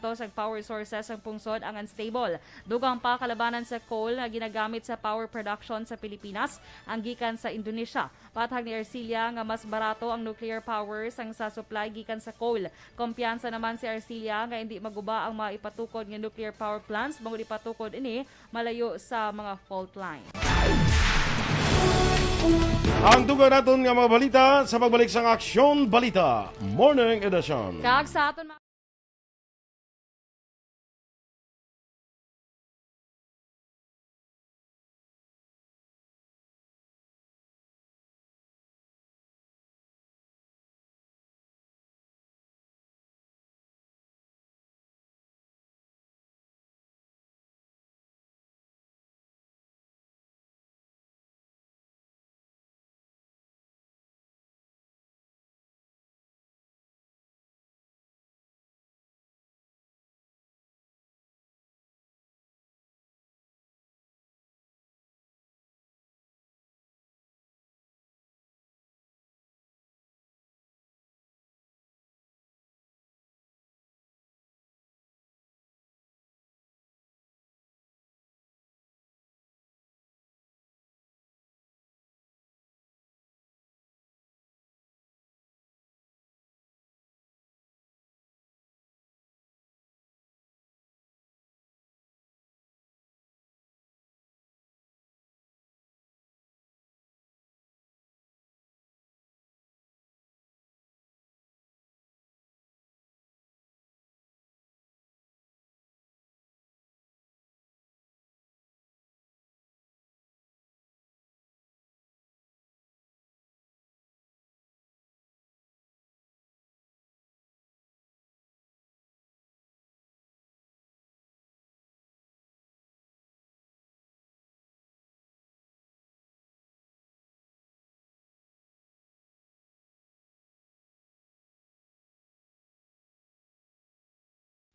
sa power sources ang pungsod ang unstable. Dugang pa kalabanan sa coal nga ginagamit sa power production sa Pilipinas ang gikan sa Indonesia. Patag ni Arcilla nga mas barato ang nuclear power sang sa supply gikan sa coal. Kumpiyansa naman si Arcilla nga hindi maguba ang mga ipatukod nga nuclear power plants bangod ipatukod ini malayo sa mga fault line. Ang duga naton nga mga balita sa pagbalik sang Aksyon Balita Morning Edition. Kag sa aton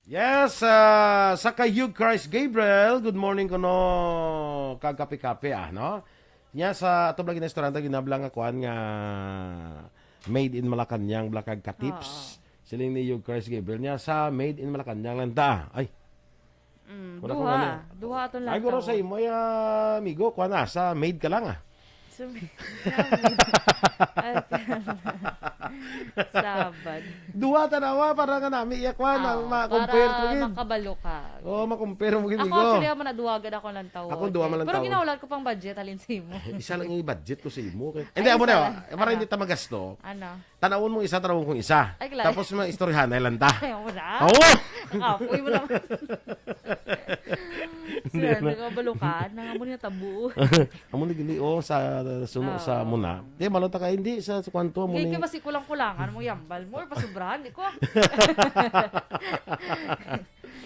Yes, sa kayug Christ Gabriel, good morning ko no kagkape-kape no? Nya sa ato lagi na restaurant ginablang akuan nga made in Malacañang blakag katips. Siling ni Yug Christ Gabriel nya sa made in Malacañang lanta. Ay. Duha aton lang. Ay guro sa imo ya amigo kuan sa made ka lang Sabad. Duha tanawa para nga nami yakwan ma-compare to gid. Para makabalo ka. Ma-compare mo gid Ako actually mo na duwagan ako lang tawo. Ako duwa man lang Pero tawo. ginawlan ko pang budget alin sa imo. Isa lang yung budget ko sa imo. Hindi amo na. Para hindi ta magasto. Ano? Tanawon mo isa, tanawon kong isa. Ay, klaro. Tapos mga istoryahan ay lanta. Ayaw mo na? Oo! Nakapoy mo naman. Sir, nagkabalukan. Nangamon niya tabu. Amo ni gili sa suno sa muna. Di malunta ka hindi sa kwanto mo Kaya ni. kasi kulang-kulangan mo yambal mo or pasubrahan di ko.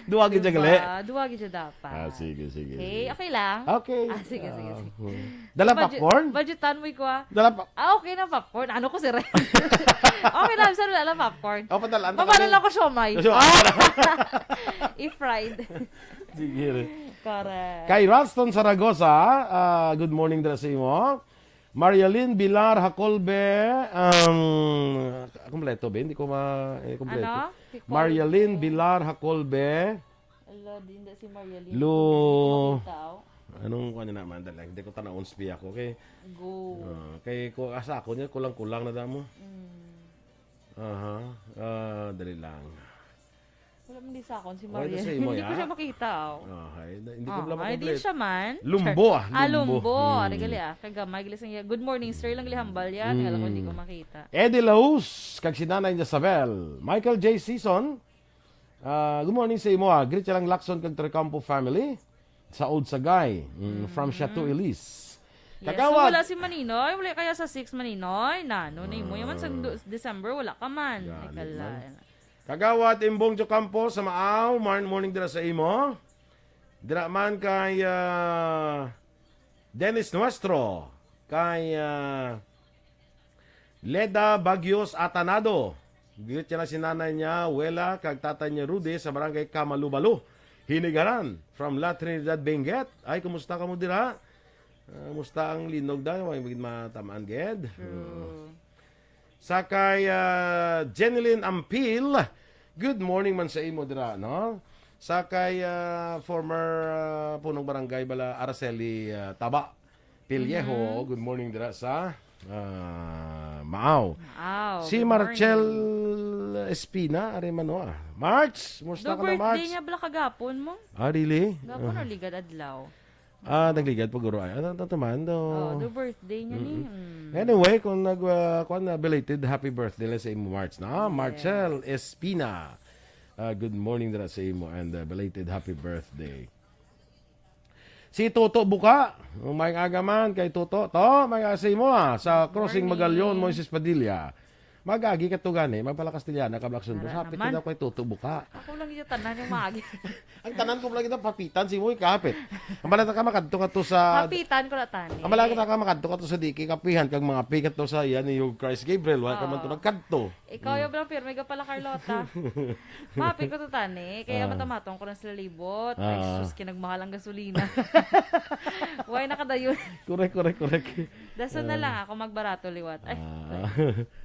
Duwagi diya gali. Duwagi siya dapat. Sige. Okay lang? Okay. Sige. Dala popcorn? Budgetan mo ko. Dala okay na popcorn. Ano ko si Ren? Okay lang, saan dala popcorn? Padalaan. Papadala ko siomay. I-fried. Sige rin. Correct. Kay Ralston Zaragoza, good morning dala sa imo. Marialyn Bilar Hacolbe, kompleto ba? Hindi ko kompleto. Ano? Marialyn Bilar Hacolbe. Hello, din si Marialyn. Anong kanya naman dala? Hindi ko tanawon spi ako. Okay? Go. Kay ko asa ako niya kulang-kulang na damo. Dali lang. Wala man di sa akon si Okay, Marialyn. mo, Hindi ko ya? siya makita. Hindi ko lang Ay, di siya man. Lumbo. Lumbo. Regali Kagamay. Good morning, sir. Lang lihambal yan. Alam ko, hindi ko makita. Eddie Laus, kag si Nanay Isabel. Michael J. Season, good morning sa imo. Greet lang Lacson kag Tricampo family sa Old Sagay. From Chateau Elise. Yes, so wala si Maninoy. Wala kaya sa 6 Maninoy. Nano na mo. Yaman sa December, wala ka man. Ay, kala. Kagawad Imbong Jocampo sa Maaw, morning dira sa imo. Dira man kay Dennis Nuestro, kay Leda Bagyos Atanado. Greet niya na si nanay niya, Wela, kag tatay niya Rudy sa barangay Kamalubalu, Hinigaran, from La Trinidad, Benguet. Ay, kumusta ka mo dira? Kumusta ang linog daw? May matamaan ged. Sakay Jeneline Ampil, good morning man sa imo dira, no? Sakay former punong barangay bala Araceli Taba Piliejo, good morning dira sa Maaw. Si Marcel Espina, ari man no. March, musta ka na March? Birthday niya bala kagapon mo? Really? Gapon o ligad adlaw? Nagligad pa guro ay. Ano man do? The birthday niya ni. Anyway, kung belated happy birthday sa imo March na. Marcel Espina. Good morning dira sa imo and belated happy birthday. Si Toto Buka, may agaman kay Toto. May sa imo sa Crossing Magalyon, Moises Padilla. Magagi ka to gani, magpalakastiliana ka Blackson. Happy ka daw kay Toto Buka. Ako lang yung tanan yung magi. Ang tanan ko lang ito, papitan si mo, kapit. Ang malata ka makadto ka to sa... Papitan ko na tani. Ang malata ka makadto ka to sa diki, kapihan, kag mga pikat to sa yan, yung Christ Gabriel, wala ka man to nagkadto. Ikaw yung blang pirme ka pala, Carlota. Mapi ko to tani, kaya matamatong ko na sila libot. Ay, sus, kinagmahal ang gasolina. Huwag nakadayon. Correct. Dasan na lang ako magbarato liwat. Ay,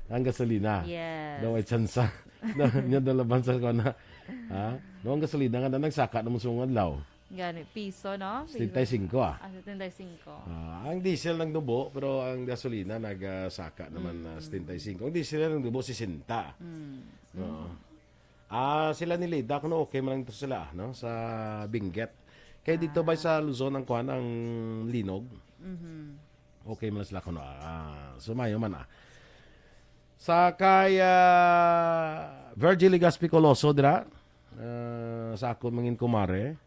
ang gasolina. Yes. Daw ay tsansa. Nya dalaban sa ko na. Ang gasolina nga na nagsaka na musungad law. Gani, piso, no? 75 75. Ang diesel ng dubo, pero ang gasolina nagsaka naman na 75. Ang diesel ng dubo 60. Sila ni Lida, kung okay man lang ito sila, no? Sa Benguet. Kaya dito ba sa Luzon ang kuhan, ang linog? Okay man sila kuno. Sumayo man Sa kay Virgil Legaspi Coloso dira sa akon mangin kumare.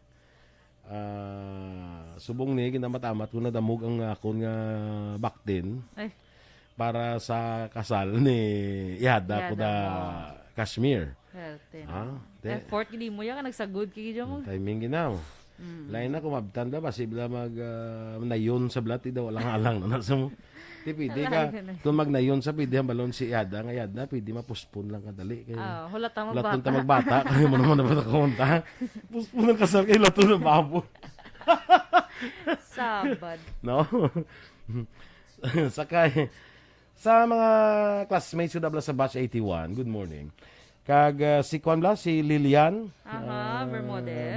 Subong ni ginamatamat ko na damog ang akon nga baktin. Para sa kasal ni Ihada ko da Kashmir. Effort gini mo yan nagsagod kay mo. Timing ginaw. Lain na kumabtan da basibla nayon sa blat daw walang alang na nasa mo. Ti pwede ka, kung magnayon sa pwede ang balon si Yada, nga Yada, pwede mapuspon lang kadali. Hulat Laton ta magbata, kaya mo naman dapat kakunta. Puspon lang kasal kay laton ng babo. Sabad. No? Sakay. Sa mga classmates ko dabla sa batch 81, good morning. Kag si Kwan Blas, si Lilian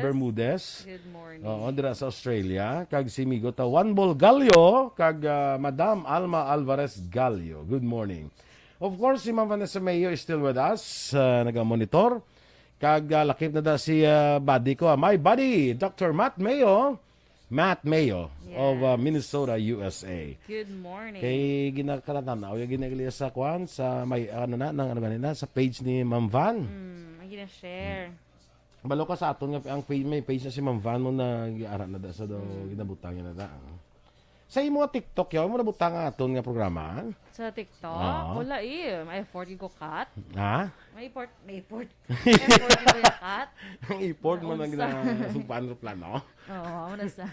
Bermudez. Good morning. Oo, dira sa Australia. Kag si Migo ta Juan Bol Gallo, kag Madam Alma Alvarez Gallo. Good morning. Of course, si Ma'am Vanessa Mayo is still with us, naga-monitor. Kag lakip na da si buddy ko, my buddy, Dr. Matt Mayo of Minnesota, USA. Good morning. Kay ginakalatan yung ginagalia sa Kwan sa may sa page ni Ma'am Van. Ang gina-share. Balo ka sa aton nga ang page, may page na si Ma'am Van mo na giara na da sa do ginabutang na da. Sa imo TikTok yaw mo nabutang aton nga programa. Sa TikTok, wala may effort ko cut. Ha? May effort ko yung cut. Ang effort mo na ginasumpan plano. Oo, ano sa.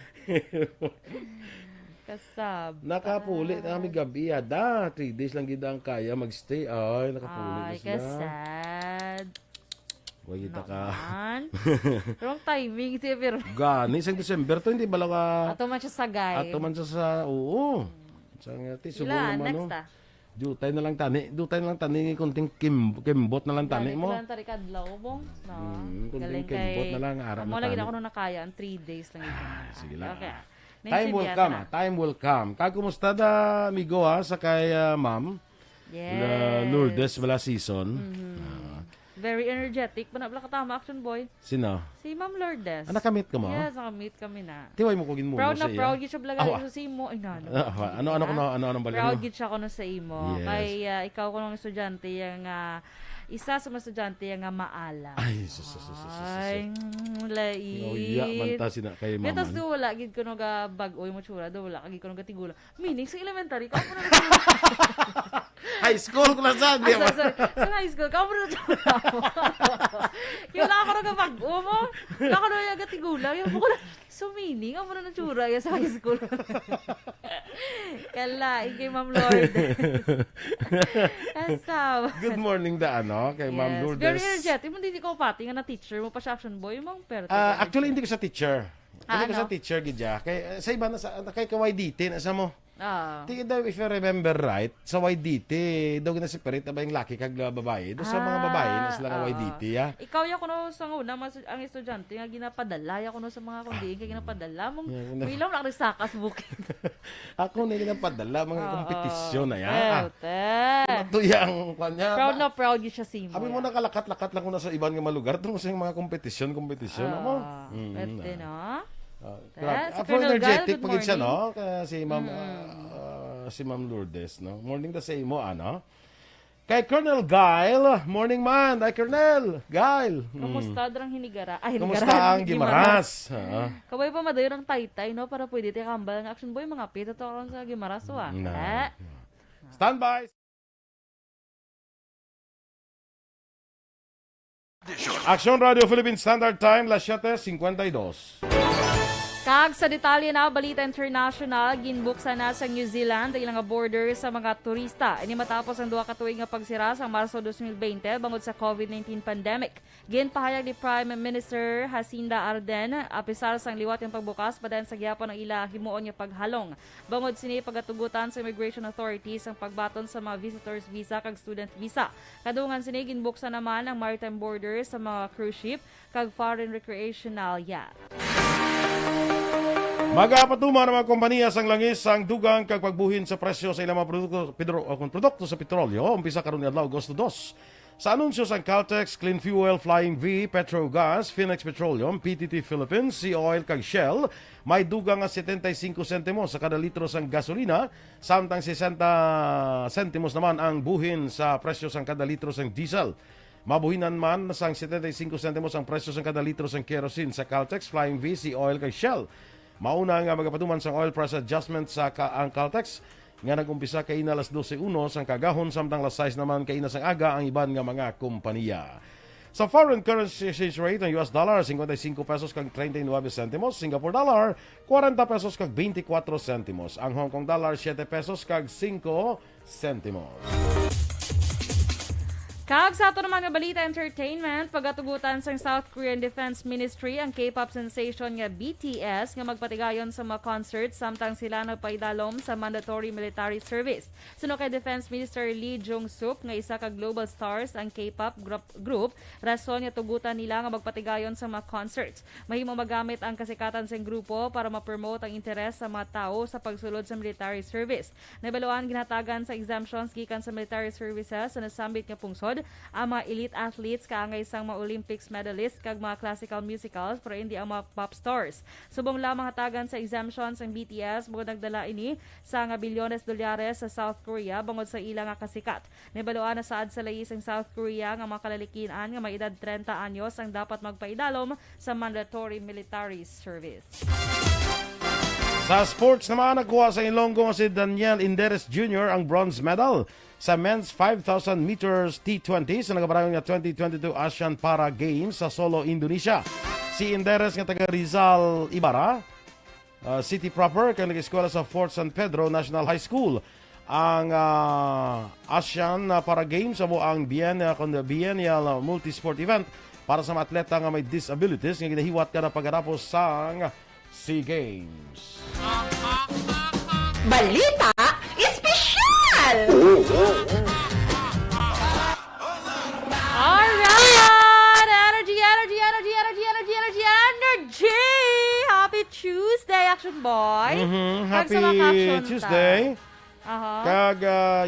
Kasab. Nakapuli na kami gabi da. 3 days lang gid ang kaya magstay. Ay, nakapuli na sila. Kasad. Wag kita ka. Wrong timing siya pero. Gani sa December to hindi bala ka. Ato man siya sa gay. Ato man siya sa oo. Sa ngati subo naman next no. Dutay na lang tani kunting kimbot na lang tani mo. Ilan tari kadlaw bong? No. Kunting kimbot na lang ara na. Mo lagi na ako nakaya ang 3 days lang ito. Sige lang. Okay. Time will come. Kag kumusta da amigo sa kay ma'am? Yes. Lourdes wala season. Very energetic. Panabla katama action boy. Sino? Si Ma'am Lourdes. Nakamit ka mo? Yes, nakamit kami na. Tiway mo kogin mo proud sa na iya. proud gid siya blaga sa imo. Ay Ano bala? Proud gid siya kuno sa imo. Yes. Kay ikaw kuno estudyante yang isa sa mga estudyante yang maala. Ay, lai. Iya manta sina kay mama. Metas do wala gid kuno ga bag-oy mo tsura do wala kag kuno ga tigula. Meaning sa elementary ka mo na. High school ko na sa di. Sa high school ka mo na. Yung ako na bag-o mo. Ako na ga tigula. Yung ko na meaning ako na tsura ya sa high school. Kala kay Ma'am Lourdes. Good morning da kay Ma'am Lourdes. Very energetic. Hindi ko pati nga na teacher mo pa sa action boy mong pero. Actually hindi ko sa teacher. Hindi ko sa teacher gidya. Kay sa iba na sa kay YDT na sa mo. Tingin daw, if you remember right, sa YDT, daw gina-separate na ba yung laki kag babae? Doon sa mga babae na sila nga YDT, Ikaw ya kuno sa una, ang estudyante nga ginapadala, ya kuno sa mga kundi, kaya ginapadala, mong bilang lang sakas bukid. Ako na ginapadala, mga kompetisyon na yan. Ito yung kanya. Proud na proud yun siya si mo. Abi mo nakalakat-lakat lang ko na sa ibang mga lugar, doon sa yung mga kompetisyon. Pwede na. For energetic pagid siya no si Ma'am Lourdes no. Morning da sa imo kay Colonel Gail, morning man, Colonel Gail. Kamusta drang hinigara? Kamusta ang Gimaras? Kabay pa madayo ng taytay no para pwede tayo kambal ng action boy mga pito to sa Gimaras Stand by. Action Radio Philippine Standard Time, las 7:52. Kag sa detalye na balita international, ginbuksan na sa New Zealand ang ilang border sa mga turista. Ini matapos ang 2 ka tuig nga pagsira sa Marso 2020 bangod sa COVID-19 pandemic. Ginpahayag ni Prime Minister Jacinda Ardern apisar sang liwat yung pagbukas padayon sa gihapon ang ila himuon nga paghalong. Bangod sini pagatugutan sa immigration authorities ang pagbaton sa mga visitors visa kag student visa. Kadungan sini ginbuksan naman ang maritime border sa mga cruise ship kag foreign recreational yacht. Magapatuma ng mga kompanya sang langis ang dugang kag pagbuhin sa presyo sa ilang mga produkto sa petrolyo umpisa karon ni adlaw Agosto 2. Sa anunsyo sang Caltex, Clean Fuel, Flying V, Petrogas, Phoenix Petroleum, PTT Philippines, Sea Oil kag Shell, may dugang nga 75 sentimos sa kada litro sang gasolina, samtang 60 sentimos naman ang buhin sa presyo sang kada litro sang diesel. Mabuhinan man sang 75 sentimos ang presyo sang kada litro sang kerosene sa Caltex, Flying V, Sea Oil kag Shell. Mauna nga magapatuman sang oil price adjustment sa ang Caltex nga nag-umpisa kay ina alas 12:01 sang kagahon samtang alas 6 naman kay ina sang aga ang iban nga mga kompanya. Sa foreign currency exchange rate ng US dollar, 55 pesos kag 39 centimos. Singapore dollar, 40 pesos kag 24 centimos. Ang Hong Kong dollar, 7 pesos kag 5 centimos. Kag sa ato naman nga balita entertainment, pagatugutan sa South Korean Defense Ministry ang K-pop sensation nga BTS nga magpatigayon sa mga concerts samtang sila nagpaidalom sa mandatory military service. Suno kay Defense Minister Lee Jong-suk nga isa ka global stars ang K-pop group, rason nga tugutan nila nga magpatigayon sa mga concerts. Mahimo magamit ang kasikatan sa grupo para ma-promote ang interes sa mga tao sa pagsulod sa military service. Nabaluan ginatagan sa exemptions gikan sa military services sa nasambit nga pungsod ang mga elite athletes kaangay sang mga Olympics medalist kag mga classical musicals pero hindi ang mga pop stars. Subong lamang hatagan sa exemptions ang BTS bukod nagdala ini sa nga bilyones dolyares sa South Korea bangod sa ilang nga kasikat. Nabaluan na saad sa layis ang South Korea nga mga kalalikinan nga may edad 30 anyos ang dapat magpaidalom sa mandatory military service. Sa sports naman, nagkuha sa Ilonggo si Daniel Inderes Jr. ang bronze medal sa men's 5,000 meters T20 sa nagabarangay nga 2022 Asian Para Games sa Solo, Indonesia. Si Inderes nga taga Rizal, Ibarra, city proper, kaya nag-eskwela sa Fort San Pedro National High School. Ang Asian Para Games amo ang biennial multisport event para sa mga atleta nga may disabilities nga ginahiwat ka na pagkatapos sa SEA Games. Balita espesyal! Alright! Energy! Happy Tuesday, Action Boy! Happy Tuesday! Aha. Kag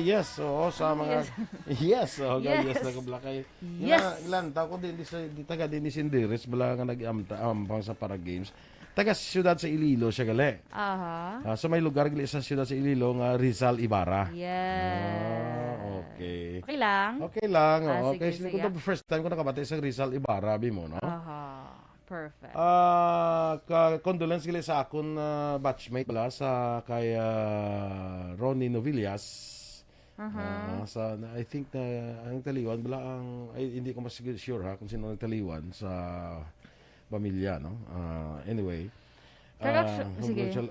yes, sa mga yes, yes na kablakay. Yes. Ilan ta ko din taga din si Inderes bala nga nag-ampang sa Para Games. Taga siyudad sa Iloilo siya gali. Aha. So may lugar gali sa siyudad sa Iloilo nga Rizal, Ibarra. Yes. Okay. Okay lang? Okay lang. Sige, Kasi kung first time ko nakabati sa Rizal, Ibarra, mo, no? Aha. Perfect. Condolence gali sa akon batchmate bala sa kay Ronnie Novillas. I think na ang taliwan bala ang hindi ko mas sure ha kung sino ang taliwan sa pamilya, no? Anyway,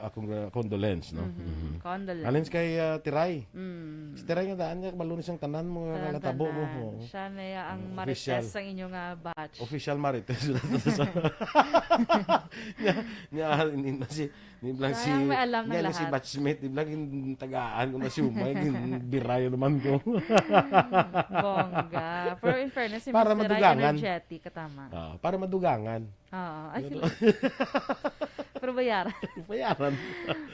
akong condolence, no? Condolence. Alin kay Tiray. Si Tiray nga daan niya, malunis ang tanan mo, natabo mo. Siya na ang marites ang inyong batch. Official marites. May alam ng lahat. Si batchmate, yung tagaan ko na siyumay, birayo naman ko. Bongga. Pero in fairness, si para Mr. Ray energetic, katama. Para madugangan. Pero bayaran. Bayaran.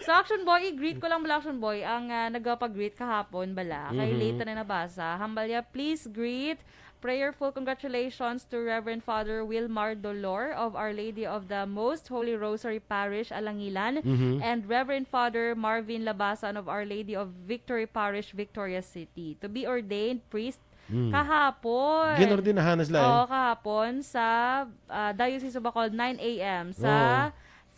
So, Action Boy, i-greet ko lang bala, Action Boy, ang nagpag-greet kahapon bala. Kay late na nabasa. Hambalya, please greet prayerful congratulations to Reverend Father Wilmar Dolor of Our Lady of the Most Holy Rosary Parish, Alangilan, and Reverend Father Marvin Labasan of Our Lady of Victory Parish, Victoria City, to be ordained priest kahapon. Ginordinahan na sila kahapon sa Diocese of Bacolod, 9 a.m. sa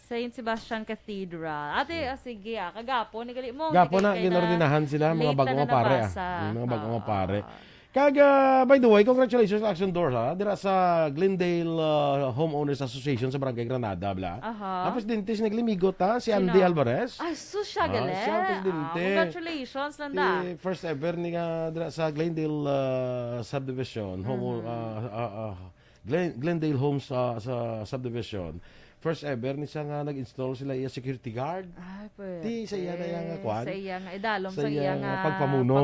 St. Sebastian Cathedral. Ate, sige, kagapon, nigali mo. Gapon na, ginordinahan sila, mga bagong pare. Mga bagong pare. By the way, congratulations Action Doors dira sa Glendale Homeowners Association sa Barangay Granada bla. Ang presidente si naglimigot si Andy Alvarez. Ay, sus siya gali. Siya ang presidente. Congratulations nanda. First ever ni dira sa Glendale subdivision, Glendale Homes sa subdivision. First ever ni siya nga nag-install sila iya security guard. Ay, pwede. Di sa iya na yang kwan. Sa iya nga idalom sa iya nga pagpamuno.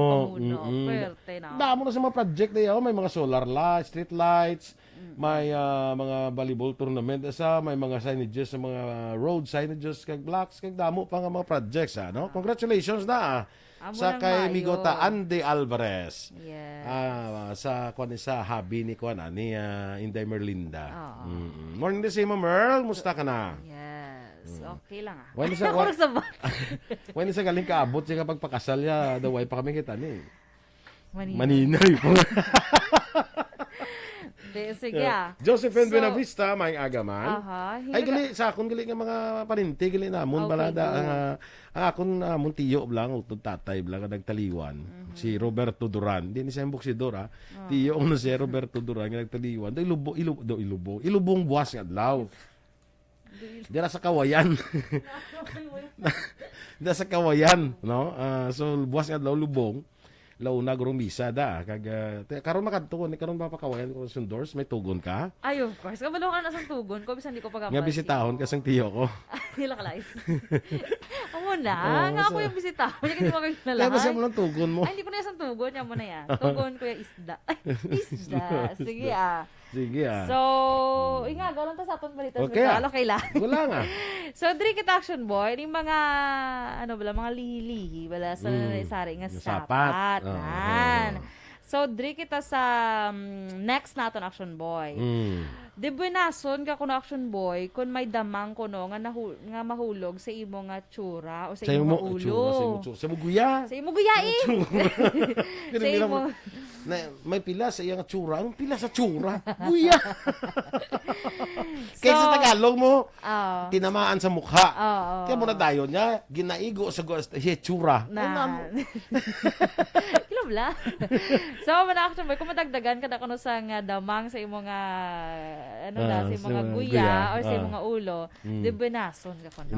Pwerte na. Damo na sa mga project na may mga solar lights, street lights, may mga volleyball tournament may mga signages sa mga road signages kag blocks kag damo pa nga mga projects Congratulations na sa kay Migota Andy Alvarez. Yes. Sa hobby ni ni Inday Merlinda. Morning the same Merl, musta ka na? Yes. Okay lang When isa galing kaabot siya kapag pakasal ya, daway pa kami kita ni. Maninay po. Sige Josephine Buenavista, may agaman. Ay, gali sa akon gali nga mga paninti gali namon balada ang akon tiyo blang utod tatay blang nagtaliwan. Si Roberto Duran. Hindi ni siya boksidor ha. Tiyo ang si Roberto Duran nga nagtaliwan. Ilubong buwas nga adlaw. Dira sa kawayan. Dira sa kawayan, no? So buwas nga adlaw lubong. Launa gurong misa da kag karon makadto ni karon mapakawayan ko sa doors may tugon ka. Ay, of course. Kabalo ka na sa tugon ko bisan di ko pagabal. Nga bisitahon kasang tiyo ko. Hila ka live. Amo na, nga ako yung bisitahon. Hindi mo kayo nalahan. Kaya basta mo lang tugon mo. Ay, hindi ko na yung tugon. Yan mo na yan. Tugon ko yung isda. Isda. Sige Sige So, nga, gawin ta sa atong balita. Okay Okay lang. Wala nga. So, Drikit Action Boy, yung mga, mga lihi-lihi, wala sa sari nga sapat. So, Drikit sa next naton Action Boy. Di ba nason ka kuno Action Boy kung may damang kuno nga mahulog sa imo nga tsura o sa imo nga ulo. Sa imo guya. Sa imo guya Sa imo. May pila sa iyang tsura. Ang pila sa tsura? Guya. Kaya sa Tagalog mo, tinamaan sa mukha. Kaya mo na dayon niya, ginaigo sa tsura. Kilabla. So, mana Action Boy, kung madagdagan ka na kuno sa nga damang sa imo nga sa mga guya or sa mga ulo, di ba nason ka kuno?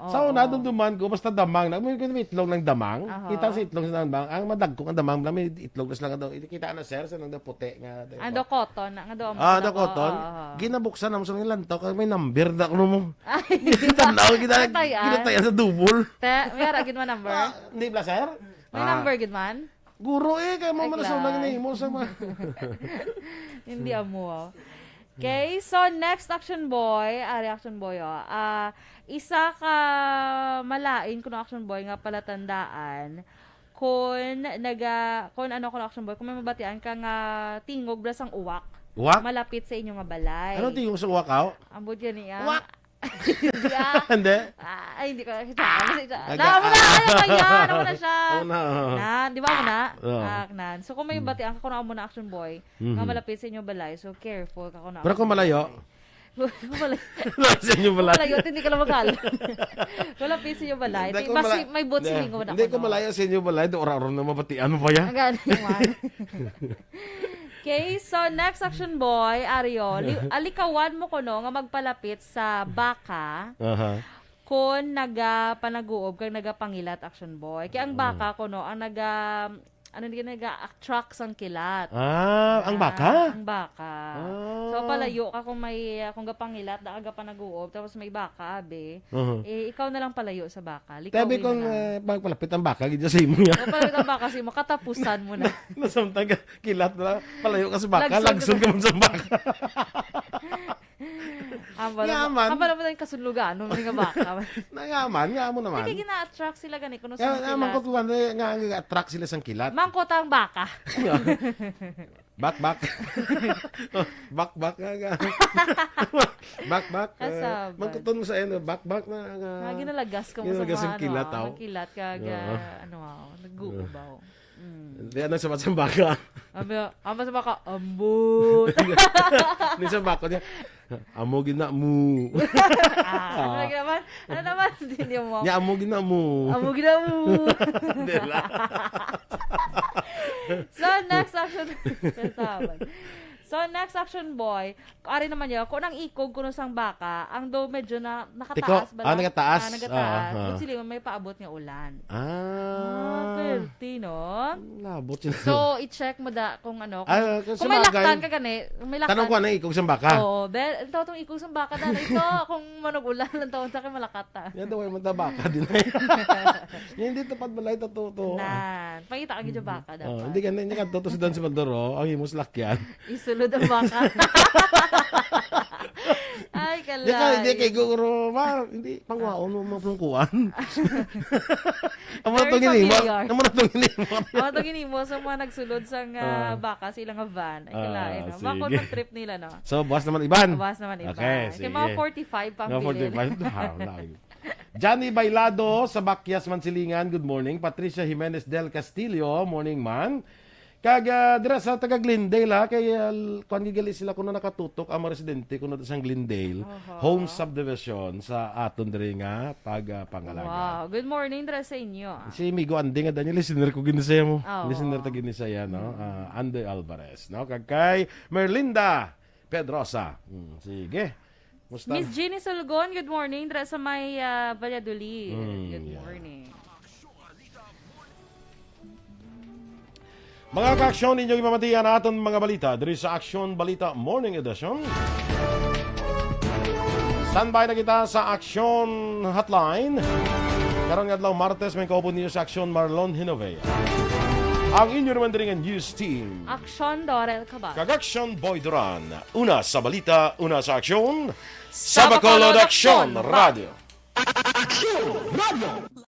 So, nadumduman ko, basta damang, may itlog ng damang, kita sa itlog ng damang, ang madagkong ang damang, may itlog na lang daw, kita na sir, sa nang puti nga. Ando cotton, nga daw. Ando cotton, ginabuksan naman sa mga lantaw, may number na kuno mo. Ginatanaw, ginatayan sa dubol. May aragin mo number? Hindi ba sir? May number, good man? Guro kaya mo manasulang na mo sa mga. Hindi amo. Okay, so next Action Boy, Action Boy, isa ka malain kuno Action Boy nga palatandaan kung Action Boy, kung may mabatian ka nga tingog brasang uwak. Uwak? Malapit sa inyo nga balay. Ano tingog sa uwak aw? Ambot yan niya. Uwak! Hindi? Ay, hindi ko nakita. Naamo na siya. Di ba mo na? So, kung may batian ka, kung mo na Action Boy, nga malapit sa inyo balay, so careful ka kung na. Pero kung malayo? Sa inyo balay? Malayo, hindi ka lang mag-hal. Malapit sa inyo balay. May bot siling ko na. Hindi ko malayo sa inyo balay, ora-ora na mabatian mo pa yan. Ang gano'n naman. Okay, so next Action Boy, Ario, alikawan mo kuno nga magpalapit sa baka kung nagapanaguob kang nagapangilat Action Boy. Kaya ang baka kuno ang nag-attract sang kilat. Ang baka? Ang baka. So palayo ka kung gapangilat da agapanaguob tapos may baka ikaw na lang palayo sa baka. Tabi kung magpalapit ang baka gid sa imo ya. Palapit ang baka mo katapusan mo na. Nasamtang kilat na palayo ka sa baka, lagson ka mo sa baka. Kapala mo tayong kasunlugan nung mga baka. Nangaman naman. Hindi gina-attract sila gani kuno sa kilat. Naman ko nga attract sila sa kilat. Mangkot ang baka. Bak. Bak. Bak. Mangkuton mo sa bak na. Ginalagas ka mo sa kilat mga kilat kag nag-uubaw. Hindi sa baka. Ama sa baka, ambot. Hindi sa baka niya, amogin na mo. Ano naman? Hindi mo. Niya, amogin na mo. Amogin na mo. So, next Action Boy, ari naman yun, kung ang ikog kuno sang baka, ang do medyo na nakataas ba? Nagataas. Kung sila may paabot nga ulan. Perti, no? Labot yun. So, i-check mo kung kung may laktan ka gani, tanong ko na ikog sang baka. Oo, ito itong ikog sang baka na ito, kung manog ulan, lang taon sa kayo malakat ta. Yan daw ay baka din. Hindi tapad balay totoo. Pangita ka gidyo baka dapat. Hindi ka totoo sa Dan si Pandoro, ang himos lakyan. Isulod ang baka. Ay, kalay. Hindi kay Guro, hindi pangwaon mo mapungkuan. Amo na itong ginimo. So, mga nagsulod sa baka silang nga van. Ay, kalay. Bakot ang trip nila, no? So, buwas naman iban. Okay, sige. Mga 45 pang bilin. 45. Johnny Bailado sa Bakyas Mansilingan, good morning. Patricia Jimenez del Castillo, morning man. dira sa taga Glendale ha, kay kuan gigali sila kuno nakatutok ang mga residente kuno sa Glendale home subdivision sa aton diri nga pagpangalaga. Wow, good morning dira sa inyo. Si Migo Anding nga danyo listener ko ginisaya mo. Oh. Listener ta ginisaya no. Andy Alvarez no kay Merlinda Pedrosa. Sige. Musta? Miss Jeannie Sulgon, good morning dira sa may Valladolid. Good morning. Mga ka-aksyon ninyong ipamatihan natin mga balita diri sa Aksyon Balita Morning Edition. Standby na kita sa Aksyon Hotline. Karon nga adlaw Martes may kaupo niyo sa Aksyon Marlon Hinovea. Ang inyo naman diri nga news team. Aksyon Dorel Cabal. Kag-Aksyon Boy Duran. Una sa balita, una sa aksyon. Sa Bacolod Aksyon Radio. Aksyon Radio.